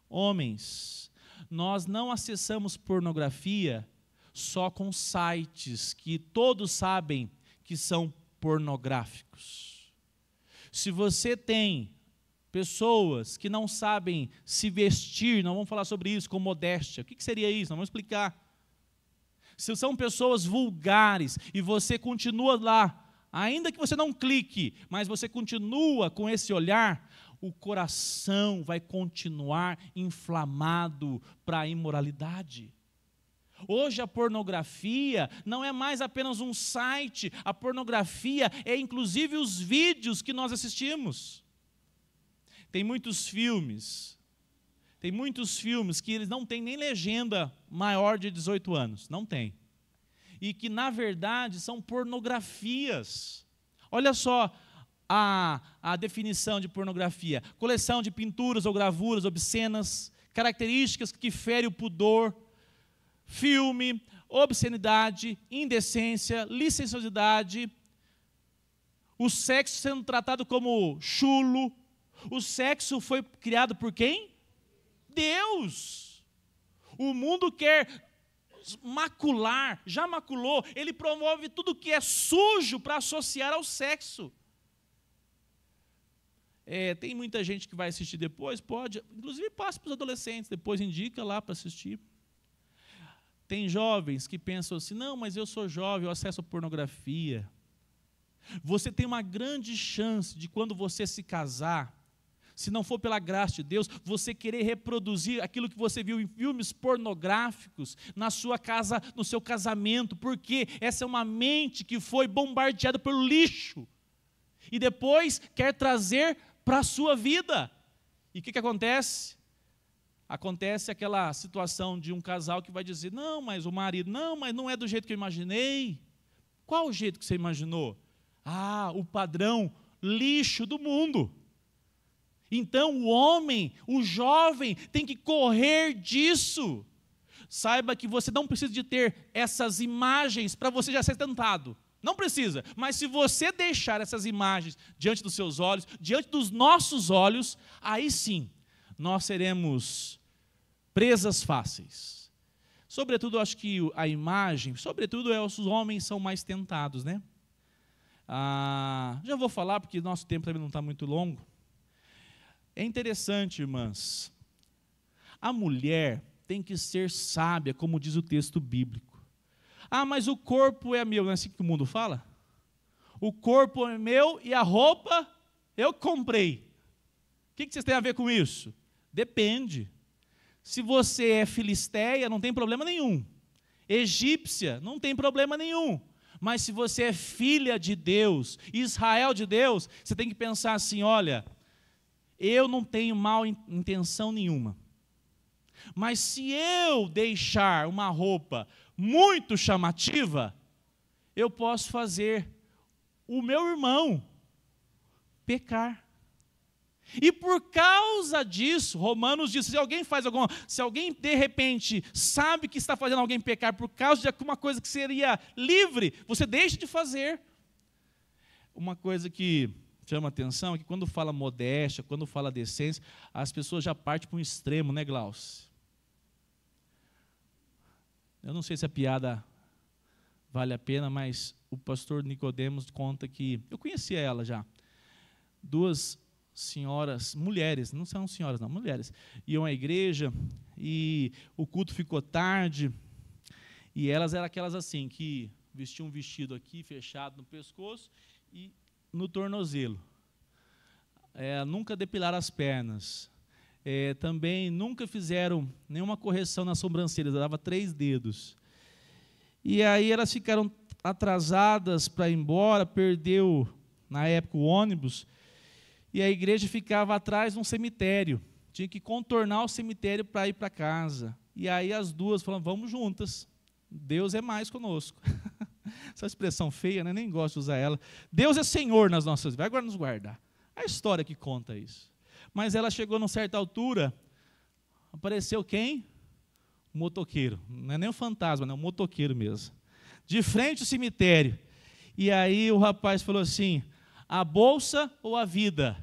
Homens, nós não acessamos pornografia só com sites que todos sabem que são pornográficos. Se você tem pessoas que não sabem se vestir, não vamos falar sobre isso, com modéstia, o que seria isso? Não vamos explicar. Se são pessoas vulgares e você continua lá, ainda que você não clique, mas você continua com esse olhar, o coração vai continuar inflamado para a imoralidade. Hoje a pornografia não é mais apenas um site, a pornografia é inclusive os vídeos que nós assistimos. Tem muitos filmes que eles não têm nem legenda maior de 18 anos, não tem. E que na verdade são pornografias. Olha só a definição de pornografia: coleção de pinturas ou gravuras obscenas, características que ferem o pudor, filme, obscenidade, indecência, licenciosidade, o sexo sendo tratado como chulo. O sexo foi criado por quem? Deus. O mundo quer macular, já maculou, ele promove tudo que é sujo para associar ao sexo. Tem muita gente que vai assistir depois, pode, inclusive passa para os adolescentes, depois indica lá para assistir. Tem jovens que pensam assim, não, mas eu sou jovem, eu acesso a pornografia. Você tem uma grande chance de, quando você se casar, se não for pela graça de Deus, você querer reproduzir aquilo que você viu em filmes pornográficos na sua casa, no seu casamento, porque essa é uma mente que foi bombardeada pelo lixo e depois quer trazer para a sua vida. E o que acontece? Acontece aquela situação de um casal que vai dizer, não, mas o marido, não, mas não é do jeito que eu imaginei. Qual o jeito que você imaginou? O padrão lixo do mundo. Então o homem, o jovem, tem que correr disso. Saiba que você não precisa de ter essas imagens para você já ser tentado. Não precisa. Mas se você deixar essas imagens diante dos seus olhos, diante dos nossos olhos, aí sim, nós seremos presas fáceis. Sobretudo, acho que a imagem, sobretudo os homens são mais tentados, né? Já vou falar, porque nosso tempo também não está muito longo. É interessante, irmãs, a mulher tem que ser sábia, como diz o texto bíblico. Mas o corpo é meu, não é assim que o mundo fala? O corpo é meu e a roupa eu comprei. O que vocês têm a ver com isso? Depende. Se você é filisteia, não tem problema nenhum. Egípcia, não tem problema nenhum. Mas se você é filha de Deus, Israel de Deus, você tem que pensar assim, olha, eu não tenho mal intenção nenhuma. Mas se eu deixar uma roupa muito chamativa, eu posso fazer o meu irmão pecar. E por causa disso, Romanos diz, se alguém de repente sabe que está fazendo alguém pecar por causa de alguma coisa que seria livre, você deixa de fazer. Uma coisa que chama atenção é que quando fala modéstia, quando fala decência, as pessoas já partem para um extremo, né, Glaucio? Eu não sei se a piada vale a pena, mas o pastor Nicodemos conta que, eu conhecia ela já, 2 senhoras, mulheres, não são senhoras não, mulheres, iam à igreja e o culto ficou tarde e elas eram aquelas assim, que vestiam um vestido aqui fechado no pescoço e no tornozelo. Nunca depilaram as pernas. também nunca fizeram nenhuma correção nas sobrancelhas, dava 3 dedos. E aí elas ficaram atrasadas para ir embora, perdeu, na época, o ônibus, e a igreja ficava atrás de um cemitério. Tinha que contornar o cemitério para ir para casa. E aí as duas falaram, vamos juntas, Deus é mais conosco. Essa expressão feia, né? Nem gosto de usar ela. Deus é Senhor nas nossas vidas, vai agora nos guardar. A história que conta isso. Mas ela chegou numa certa altura, apareceu quem? O motoqueiro. Não é nem um fantasma, não, é um motoqueiro mesmo. De frente ao cemitério. E aí o rapaz falou assim, a bolsa ou a vida?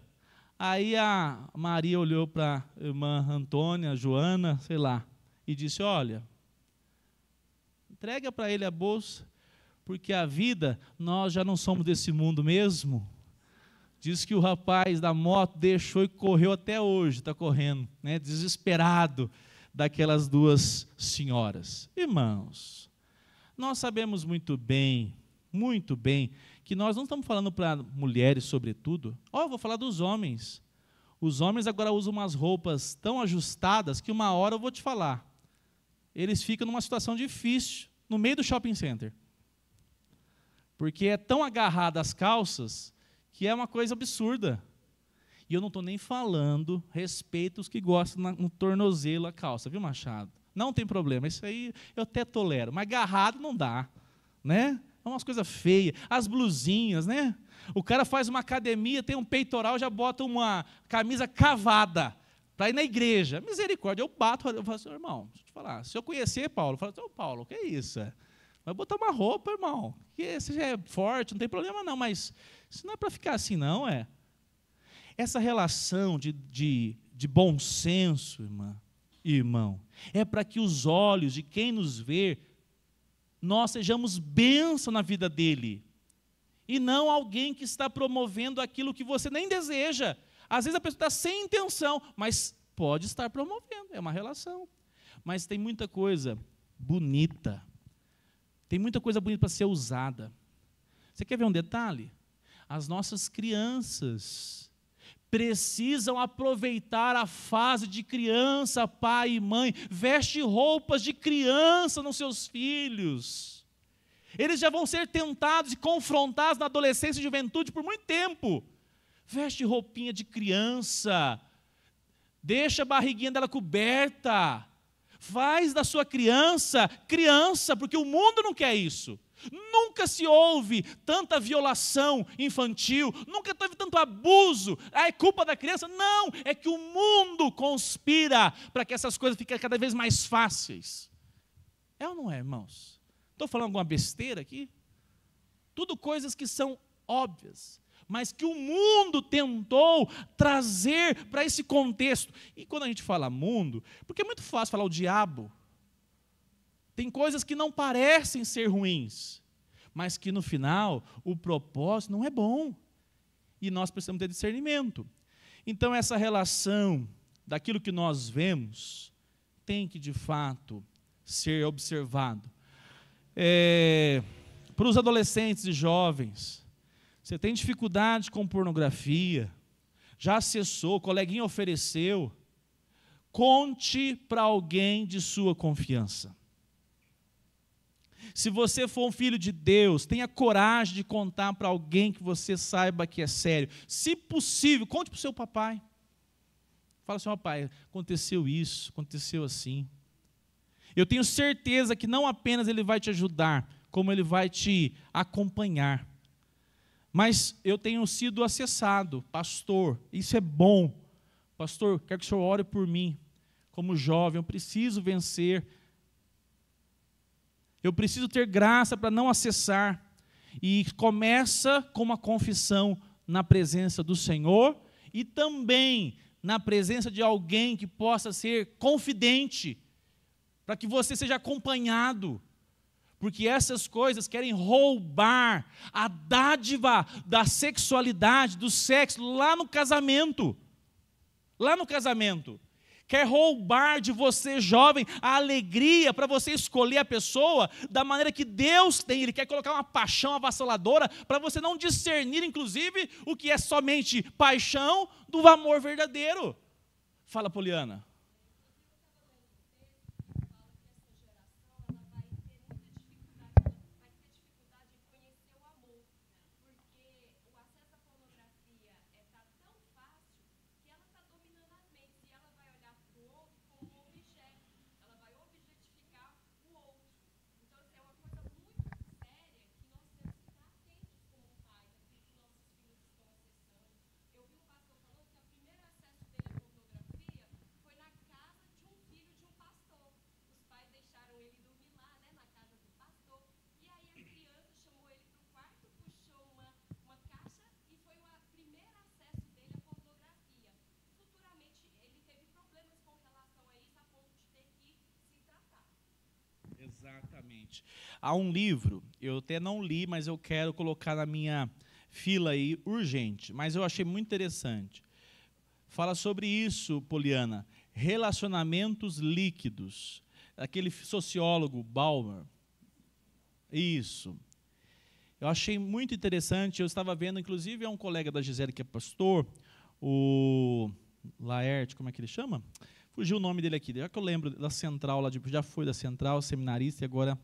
Aí a Maria olhou para a irmã Antônia, Joana, sei lá, e disse, olha, entrega para ele a bolsa, porque a vida, nós já não somos desse mundo mesmo. Diz que o rapaz da moto deixou e correu até hoje, está correndo, né, desesperado daquelas duas senhoras. Irmãos, nós sabemos muito bem, que nós não estamos falando para mulheres sobretudo. Eu vou falar dos homens. Os homens agora usam umas roupas tão ajustadas que uma hora eu vou te falar. Eles ficam numa situação difícil, no meio do shopping center. Porque é tão agarrado às calças que é uma coisa absurda. E eu não estou nem falando respeito aos que gostam no tornozelo a calça, viu, Machado? Não tem problema, isso aí eu até tolero, mas agarrado não dá, né? É umas coisas feias. As blusinhas, né? O cara faz uma academia, tem um peitoral, já bota uma camisa cavada para ir na igreja. Misericórdia, eu bato, eu falo assim, irmão, deixa eu te falar, se eu conhecer Paulo, eu falo assim, Paulo, o que é isso? Vai botar uma roupa, irmão, que você já é forte, não tem problema não, mas isso não é para ficar assim não, é. Essa relação de bom senso, irmão, é para que os olhos de quem nos vê, nós sejamos bênção na vida dele, e não alguém que está promovendo aquilo que você nem deseja. Às vezes a pessoa está sem intenção, mas pode estar promovendo, é uma relação. Mas tem muita coisa bonita, para ser usada. Você quer ver um detalhe? As nossas crianças precisam aproveitar a fase de criança, pai e mãe, veste roupas de criança nos seus filhos. Eles já vão ser tentados e confrontados na adolescência e juventude por muito tempo. Veste roupinha de criança, deixa a barriguinha dela coberta, faz da sua criança, porque o mundo não quer isso. Nunca se houve tanta violação infantil, nunca teve tanto abuso, é culpa da criança. Não, é que o mundo conspira para que essas coisas fiquem cada vez mais fáceis. É ou não é, irmãos? Estou falando alguma besteira aqui? Tudo coisas que são óbvias, mas que o mundo tentou trazer para esse contexto. E quando a gente fala mundo, porque é muito fácil falar o diabo, tem coisas que não parecem ser ruins, mas que no final o propósito não é bom. E nós precisamos ter discernimento. Então essa relação daquilo que nós vemos tem que de fato ser observado. Para os adolescentes e jovens, você tem dificuldade com pornografia, já acessou, o coleguinha ofereceu, conte para alguém de sua confiança. Se você for um filho de Deus, tenha coragem de contar para alguém que você saiba que é sério. Se possível, conte para o seu papai. Fala assim, pai, aconteceu isso, aconteceu assim. Eu tenho certeza que não apenas ele vai te ajudar, como ele vai te acompanhar. Mas eu tenho sido acessado, pastor, isso é bom. Pastor, quero que o senhor ore por mim. Como jovem, eu preciso vencer. Eu preciso ter graça para não acessar. E começa com uma confissão na presença do Senhor e também na presença de alguém que possa ser confidente, para que você seja acompanhado. Porque essas coisas querem roubar a dádiva da sexualidade, do sexo, lá no casamento. Lá no casamento. Quer roubar de você, jovem, a alegria para você escolher a pessoa da maneira que Deus tem. Ele quer colocar uma paixão avassaladora para você não discernir, inclusive, o que é somente paixão do amor verdadeiro. Fala, Poliana. Exatamente. Há um livro, eu até não li, mas eu quero colocar na minha fila aí, urgente, mas eu achei muito interessante. Fala sobre isso, Poliana, relacionamentos líquidos. Aquele sociólogo, Bauman. Isso. Eu achei muito interessante, eu estava vendo, inclusive, é um colega da Gisele que é pastor, o Laerte, como é que ele chama? Fugiu o nome dele aqui, já que eu lembro da Central, já foi da Central, seminarista, e agora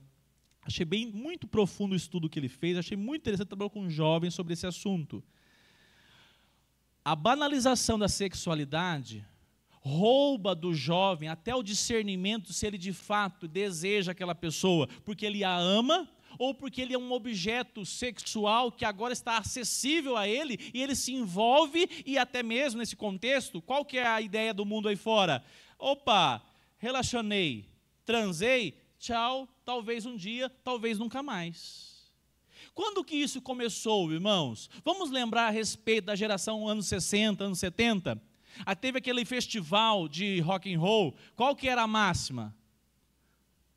achei muito profundo o estudo que ele fez, achei muito interessante trabalhar com jovens sobre esse assunto. A banalização da sexualidade rouba do jovem até o discernimento se ele de fato deseja aquela pessoa, porque ele a ama, ou porque ele é um objeto sexual que agora está acessível a ele, e ele se envolve, e até mesmo nesse contexto, qual que é a ideia do mundo aí fora? Opa, relacionei, transei, tchau, talvez um dia, talvez nunca mais. Quando que isso começou, irmãos? Vamos lembrar a respeito da geração anos 60, anos 70? Teve aquele festival de rock and roll, qual que era a máxima?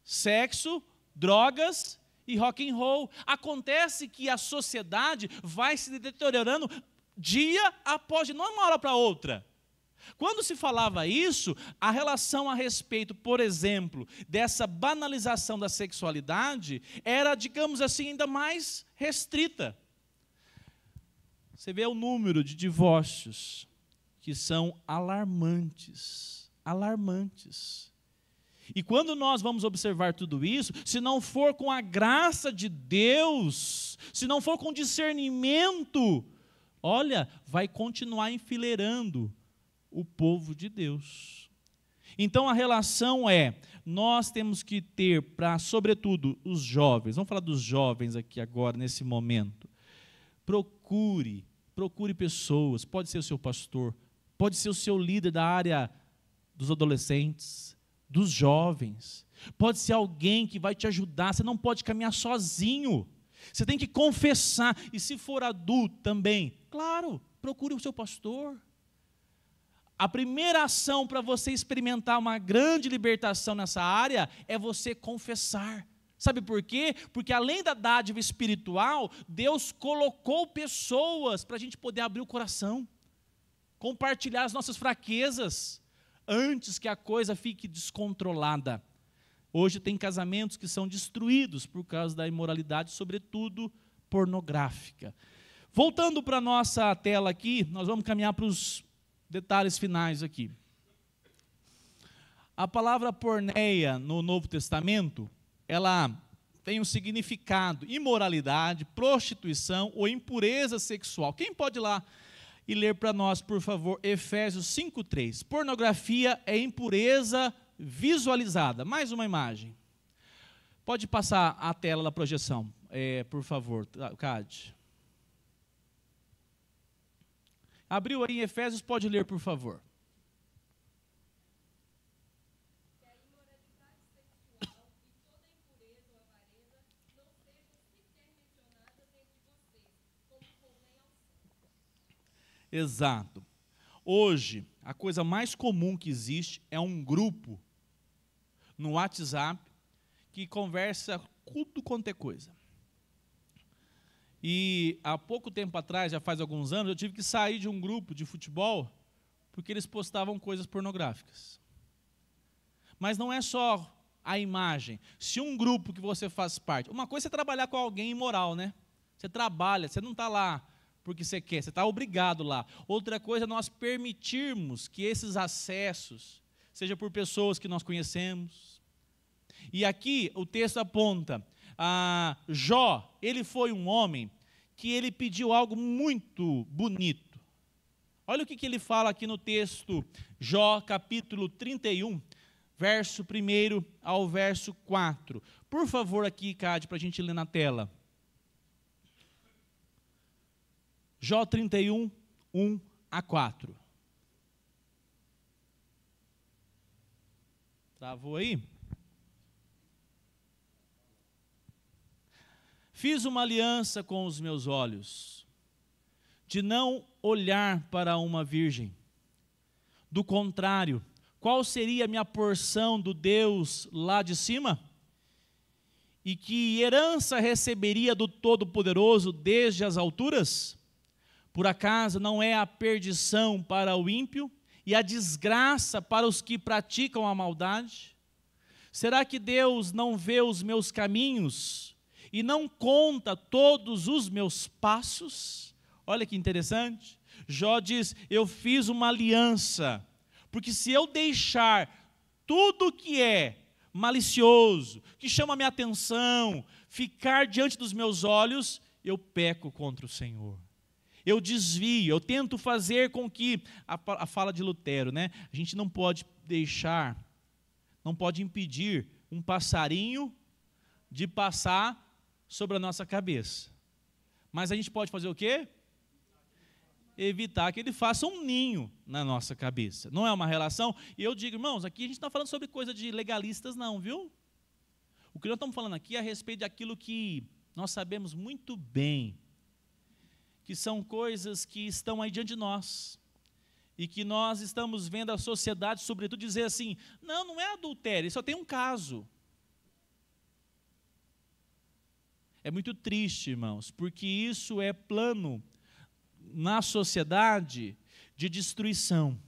Sexo, drogas e rock and roll. Acontece que a sociedade vai se deteriorando dia após dia, não é uma hora para outra. Quando se falava isso, a relação a respeito, por exemplo, dessa banalização da sexualidade, era, digamos assim, ainda mais restrita. Você vê o número de divórcios que são alarmantes, alarmantes. E quando nós vamos observar tudo isso, se não for com a graça de Deus, se não for com discernimento, olha, vai continuar enfileirando o povo de Deus. Então a relação é, nós temos que ter para, sobretudo, os jovens, vamos falar dos jovens aqui agora, nesse momento, procure pessoas, pode ser o seu pastor, pode ser o seu líder da área dos adolescentes, dos jovens, pode ser alguém que vai te ajudar, você não pode caminhar sozinho, você tem que confessar, e se for adulto também, claro, procure o seu pastor. A primeira ação para você experimentar uma grande libertação nessa área é você confessar. Sabe por quê? Porque além da dádiva espiritual, Deus colocou pessoas para a gente poder abrir o coração, compartilhar as nossas fraquezas, antes que a coisa fique descontrolada. Hoje tem casamentos que são destruídos por causa da imoralidade, sobretudo pornográfica. Voltando para a nossa tela aqui, nós vamos caminhar para os detalhes finais aqui. A palavra porneia no Novo Testamento, ela tem um significado, imoralidade, prostituição ou impureza sexual. Quem pode ir lá e ler para nós, por favor, Efésios 5:3. Pornografia é impureza visualizada. Mais uma imagem. Pode passar a tela da projeção, por favor, Cade. Abriu aí em Efésios, pode ler, por favor. Exato. Hoje, a coisa mais comum que existe é um grupo no WhatsApp que conversa tudo quanto é coisa. E há pouco tempo atrás, já faz alguns anos, eu tive que sair de um grupo de futebol porque eles postavam coisas pornográficas. Mas não é só a imagem. Se um grupo que você faz parte... Uma coisa é trabalhar com alguém imoral, né? Você trabalha, você não está lá porque você quer, você está obrigado lá. Outra coisa é nós permitirmos que esses acessos, seja por pessoas que nós conhecemos. E aqui o texto aponta, Jó, ele foi um homem que ele pediu algo muito bonito. Olha o que ele fala aqui no texto, Jó capítulo 31, verso 1 ao verso 4. Por favor aqui, Cade, para a gente ler na tela. Jó 31, 1 a 4. Travou aí? Fiz uma aliança com os meus olhos, de não olhar para uma virgem. Do contrário, qual seria a minha porção do Deus lá de cima? E que herança receberia do Todo-Poderoso desde as alturas? Por acaso não é a perdição para o ímpio e a desgraça para os que praticam a maldade? Será que Deus não vê os meus caminhos e não conta todos os meus passos? Olha que interessante. Jó diz, eu fiz uma aliança, porque se eu deixar tudo que é malicioso, que chama a minha atenção, ficar diante dos meus olhos, eu peco contra o Senhor. Eu desvio, eu tento fazer com que, a fala de Lutero, né? A gente não pode deixar, não pode impedir um passarinho de passar sobre a nossa cabeça. Mas a gente pode fazer o quê? Evitar que ele faça um ninho na nossa cabeça. Não é uma relação? E eu digo, irmãos, aqui a gente não está falando sobre coisa de legalistas não, viu? O que nós estamos falando aqui é a respeito daquilo que nós sabemos muito bem, que são coisas que estão aí diante de nós, e que nós estamos vendo a sociedade, sobretudo, dizer assim, não é adultério, só tem um caso. É muito triste, irmãos, porque isso é plano na sociedade de destruição.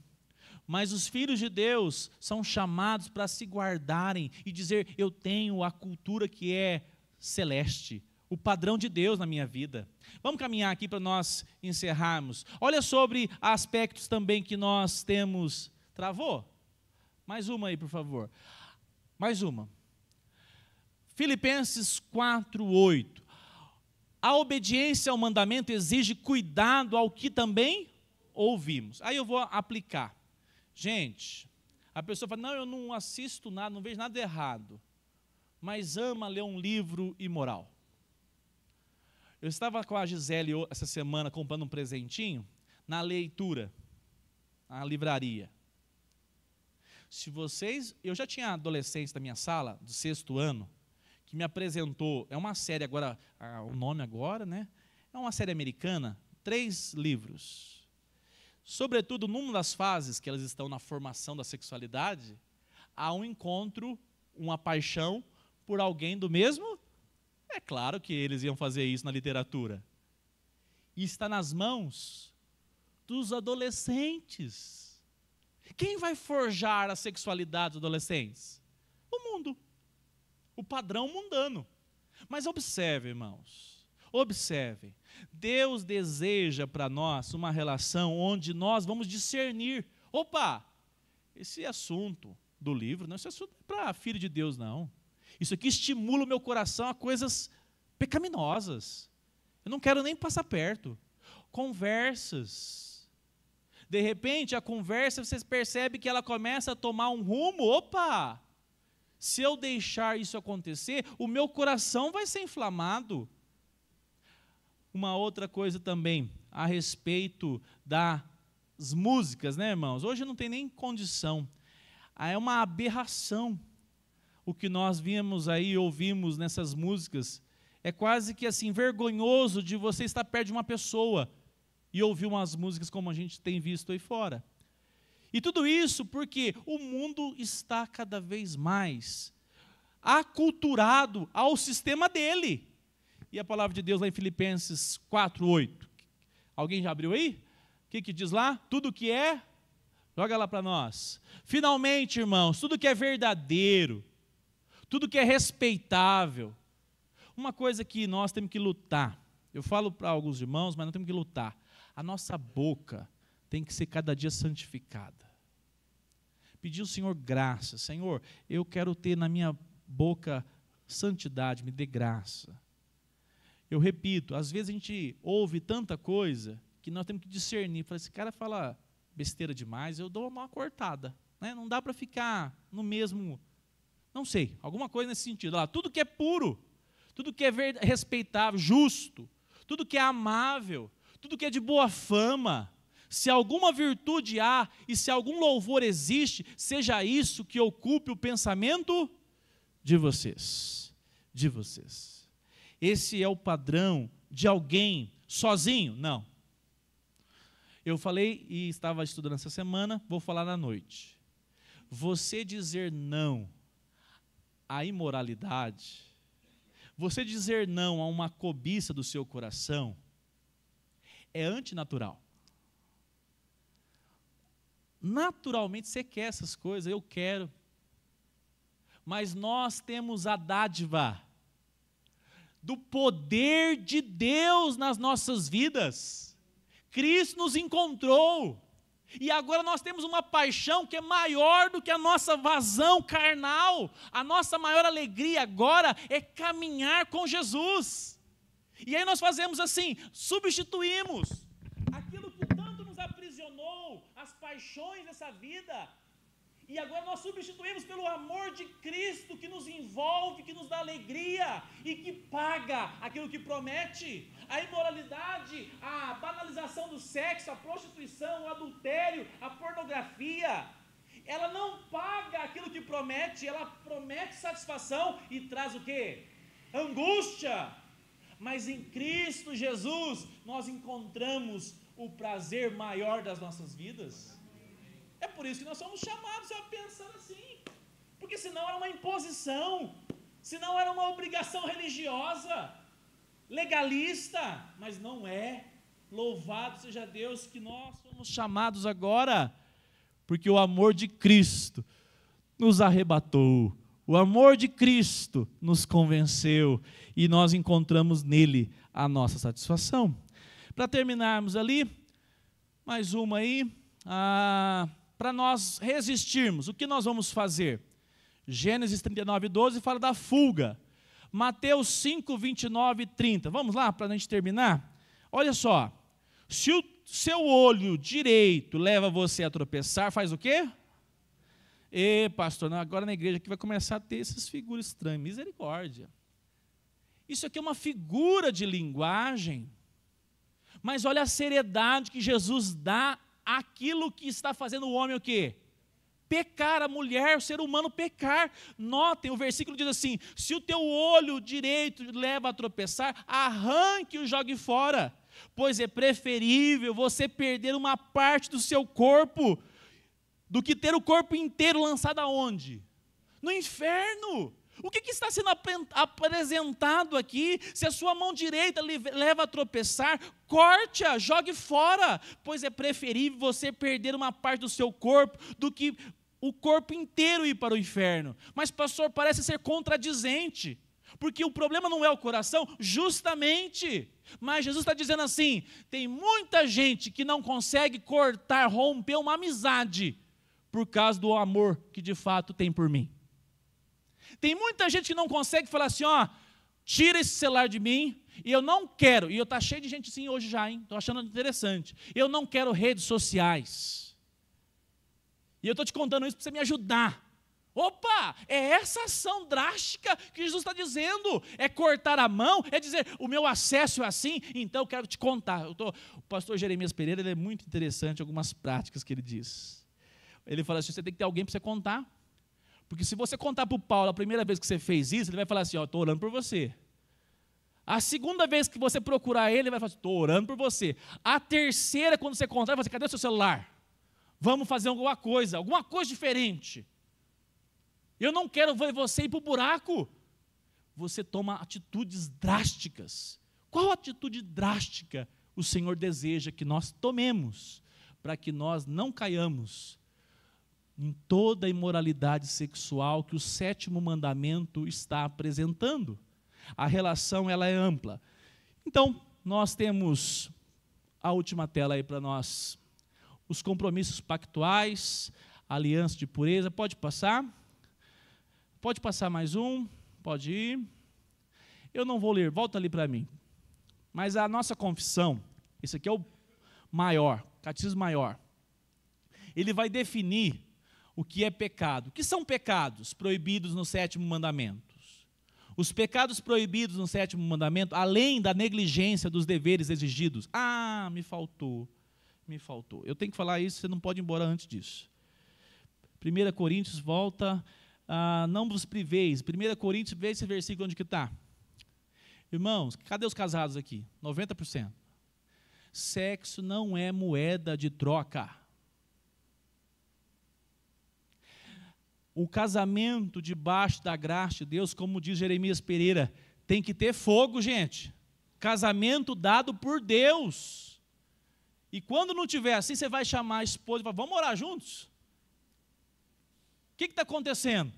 Mas os filhos de Deus são chamados para se guardarem e dizer, eu tenho a cultura que é celeste, o padrão de Deus na minha vida. Vamos caminhar aqui para nós encerrarmos. Olha sobre aspectos também que nós temos. Travou? Mais uma aí, por favor. Mais uma. Filipenses 4:8. A obediência ao mandamento exige cuidado ao que também ouvimos. Aí eu vou aplicar. Gente, a pessoa fala, não, eu não assisto nada, não vejo nada errado, mas ama ler um livro imoral. Eu estava com a Gisele essa semana comprando um presentinho na leitura, na livraria. Se vocês, eu já tinha adolescentes da minha sala, do 6º ano, que me apresentou, é uma série agora, o nome agora, né? É uma série americana, 3 livros. Sobretudo, numa das fases que elas estão na formação da sexualidade, há um encontro, uma paixão por alguém do mesmo. É claro que eles iam fazer isso na literatura. E está nas mãos dos adolescentes. Quem vai forjar a sexualidade dos adolescentes? O mundo. O padrão mundano. Mas observe, irmãos, observe. Deus deseja para nós uma relação onde nós vamos discernir. Opa, esse assunto do livro, não, esse assunto não é para filho de Deus, não. Isso aqui estimula o meu coração a coisas pecaminosas. Eu não quero nem passar perto. Conversas. De repente, a conversa, você percebe que ela começa a tomar um rumo. Opa! Se eu deixar isso acontecer, o meu coração vai ser inflamado. Uma outra coisa também, a respeito das músicas, né, irmãos? Hoje não tem nem condição. É uma aberração o que nós vimos aí, ouvimos nessas músicas. É quase que assim, vergonhoso de você estar perto de uma pessoa e ouvir umas músicas como a gente tem visto aí fora. E tudo isso porque o mundo está cada vez mais aculturado ao sistema dele. E a palavra de Deus lá em Filipenses 4:8. Alguém já abriu aí? O que diz lá? Tudo que é, joga lá para nós. Finalmente, irmãos, tudo que é verdadeiro, tudo que é respeitável. Uma coisa que nós temos que lutar Eu falo para alguns irmãos, mas não temos que lutar. A nossa boca tem que ser cada dia santificada. Pedir ao Senhor graça. Senhor, eu quero ter na minha boca santidade, me dê graça. Eu repito, às vezes a gente ouve tanta coisa que nós temos que discernir. Fala, esse cara fala besteira demais, eu dou uma cortada. Né? Não dá para ficar no mesmo, não sei, alguma coisa nesse sentido. Lá, tudo que é puro, tudo que é respeitável, justo, tudo que é amável, tudo que é de boa fama, se alguma virtude há e se algum louvor existe, seja isso que ocupe o pensamento de vocês. De vocês. Esse é o padrão de alguém sozinho? Não. Eu falei e estava estudando essa semana, vou falar na noite. Você dizer não à imoralidade, você dizer não a uma cobiça do seu coração, é antinatural. Naturalmente você quer essas coisas, eu quero. Mas nós temos a dádiva do poder de Deus nas nossas vidas. Cristo nos encontrou. E agora nós temos uma paixão que é maior do que a nossa vazão carnal. A nossa maior alegria agora é caminhar com Jesus. E aí nós fazemos assim, substituímos aquilo que tanto nos aprisionou, as paixões dessa vida. E agora nós substituímos pelo amor de Cristo que nos envolve, que nos dá alegria e que paga aquilo que promete. A imoralidade, a banalização do sexo, a prostituição, o adultério, a pornografia, ela não paga aquilo que promete, ela promete satisfação e traz o quê? Angústia. Mas em Cristo Jesus nós encontramos o prazer maior das nossas vidas. É por isso que nós somos chamados a pensar assim, porque senão era uma imposição, senão era uma obrigação religiosa, legalista, mas não é. Louvado seja Deus que nós somos chamados agora, porque o amor de Cristo nos arrebatou, o amor de Cristo nos convenceu e nós encontramos nele a nossa satisfação. Para terminarmos ali, mais uma aí, para nós resistirmos, o que nós vamos fazer? Gênesis 39:12 fala da fuga. Mateus 5, 29 e 30. Vamos lá, para a gente terminar? Olha só, se o seu olho direito leva você a tropeçar, faz o quê? Pastor, agora na igreja que vai começar a ter essas figuras estranhas. Misericórdia. Isso aqui é uma figura de linguagem, mas olha a seriedade que Jesus dá aquilo que está fazendo o homem o quê? Pecar, a mulher, o ser humano pecar. Notem, o versículo diz assim, se o teu olho direito leva a tropeçar, arranque e o jogue fora, pois é preferível você perder uma parte do seu corpo, do que ter o corpo inteiro lançado aonde? No inferno. O que está sendo apresentado aqui? Se a sua mão direita leva a tropeçar, corte-a, jogue fora, pois é preferível você perder uma parte do seu corpo do que o corpo inteiro ir para o inferno. Mas, pastor, parece ser contradizente, porque o problema não é o coração, justamente. Mas Jesus está dizendo assim, tem muita gente que não consegue cortar, romper uma amizade, por causa do amor que de fato tem por mim. Tem muita gente que não consegue falar assim, tira esse celular de mim, e eu não quero, e eu está cheio de gente assim hoje já, estou achando interessante, eu não quero redes sociais. E eu estou te contando isso para você me ajudar. Opa, é essa ação drástica que Jesus está dizendo, é cortar a mão, é dizer, o meu acesso é assim, então eu quero te contar. O pastor Jeremias Pereira, ele é muito interessante, algumas práticas que ele diz. Ele fala assim, você tem que ter alguém para você contar. Porque se você contar para o Paulo a primeira vez que você fez isso, ele vai falar assim, estou orando por você. A segunda vez que você procurar ele vai falar assim, estou orando por você. A terceira, quando você contar, ele vai falar, cadê o seu celular? Vamos fazer alguma coisa diferente. Eu não quero ver você ir para o buraco. Você toma atitudes drásticas. Qual atitude drástica o Senhor deseja que nós tomemos para que nós não caiamos em toda a imoralidade sexual que o 7º mandamento está apresentando? A relação ela é ampla. Então, nós temos a última tela aí para nós. Os compromissos pactuais, aliança de pureza. Pode passar? Pode passar mais um? Pode ir. Eu não vou ler, volta ali para mim. Mas a nossa confissão, esse aqui é o maior, catecismo maior. Ele vai definir o que é pecado. O que são pecados proibidos no 7º mandamento? Os pecados proibidos no 7º mandamento, além da negligência dos deveres exigidos. Ah, me faltou. Eu tenho que falar isso, você não pode ir embora antes disso. 1 Coríntios, volta, não vos priveis. 1 Coríntios, vê esse versículo onde que está. Irmãos, cadê os casados aqui? 90%. Sexo não é moeda de troca. O casamento debaixo da graça de Deus, como diz Jeremias Pereira, tem que ter fogo, gente. Casamento dado por Deus. E quando não tiver assim, você vai chamar a esposa e falar, vamos orar juntos? O que está acontecendo?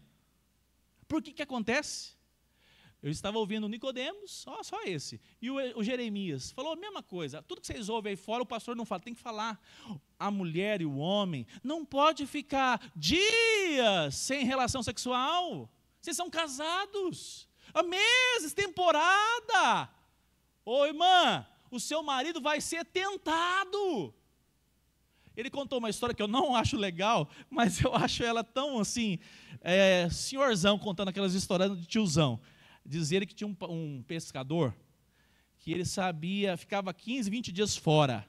Por que acontece? Eu estava ouvindo o Nicodemos, só esse, e o Jeremias, falou a mesma coisa. Tudo que vocês ouvem aí fora, o pastor não fala, tem que falar. A mulher e o homem não pode ficar dias sem relação sexual. Vocês são casados, há meses, temporada. Ô irmã, o seu marido vai ser tentado. Ele contou uma história que eu não acho legal, mas eu acho ela tão assim, senhorzão contando aquelas histórias de tiozão. Diz ele que tinha um pescador, que ele sabia, ficava 15, 20 dias fora.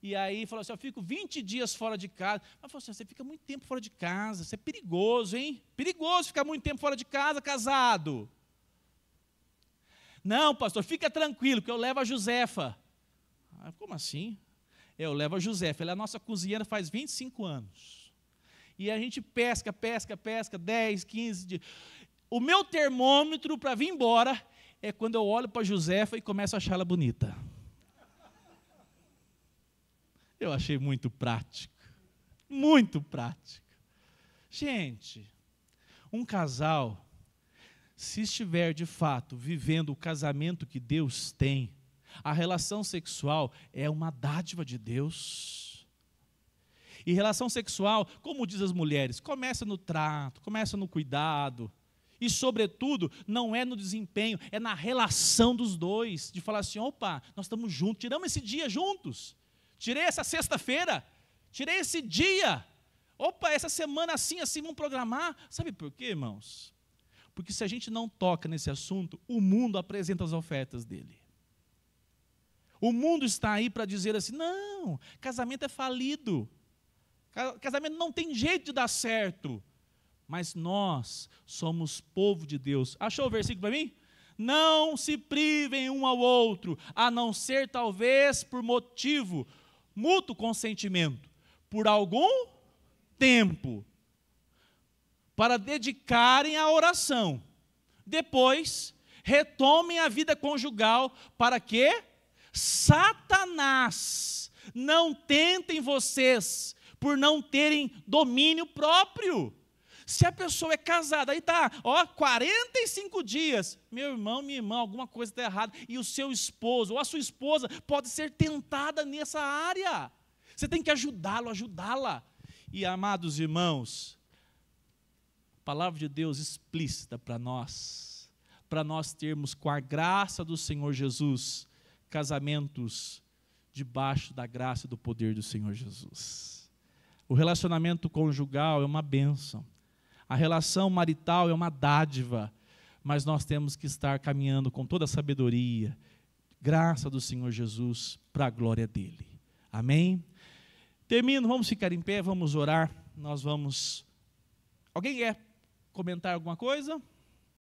E aí falou assim, eu fico 20 dias fora de casa. Mas falou assim, você fica muito tempo fora de casa, isso é perigoso, hein? Perigoso ficar muito tempo fora de casa, casado. Não, pastor, fica tranquilo, que eu levo a Josefa. Como assim? Eu levo a Josefa, ela é a nossa cozinheira faz 25 anos. E a gente pesca, 10, 15 dias. O meu termômetro para vir embora é quando eu olho para a Josefa e começo a achar ela bonita. Eu achei muito prático. Muito prático. Gente, um casal, se estiver de fato vivendo o casamento que Deus tem, a relação sexual é uma dádiva de Deus. E relação sexual, como diz as mulheres, começa no trato, começa no cuidado. E, sobretudo, não é no desempenho, é na relação dos dois. De falar assim, opa, nós estamos juntos, tiramos esse dia juntos. Tirei essa sexta-feira, tirei esse dia. Opa, essa semana assim, vamos programar. Sabe por quê, irmãos? Porque se a gente não toca nesse assunto, o mundo apresenta as ofertas dele. O mundo está aí para dizer assim, não, casamento é falido. Casamento não tem jeito de dar certo. Mas nós somos povo de Deus. Achou o versículo para mim? Não se privem um ao outro, a não ser talvez por motivo, mútuo consentimento, por algum tempo, para dedicarem à oração. Depois, retomem a vida conjugal, para que Satanás não tentem vocês, por não terem domínio próprio. Se a pessoa é casada, aí está, 45 dias, meu irmão, minha irmã, alguma coisa está errada, e o seu esposo, ou a sua esposa, pode ser tentada nessa área, você tem que ajudá-lo, ajudá-la, e amados irmãos, a palavra de Deus explícita para nós termos com a graça do Senhor Jesus, casamentos debaixo da graça e do poder do Senhor Jesus. O relacionamento conjugal é uma bênção. A relação marital é uma dádiva, mas nós temos que estar caminhando com toda a sabedoria, graça do Senhor Jesus, para a glória dEle. Amém? Termino, vamos ficar em pé, vamos orar, alguém quer comentar alguma coisa?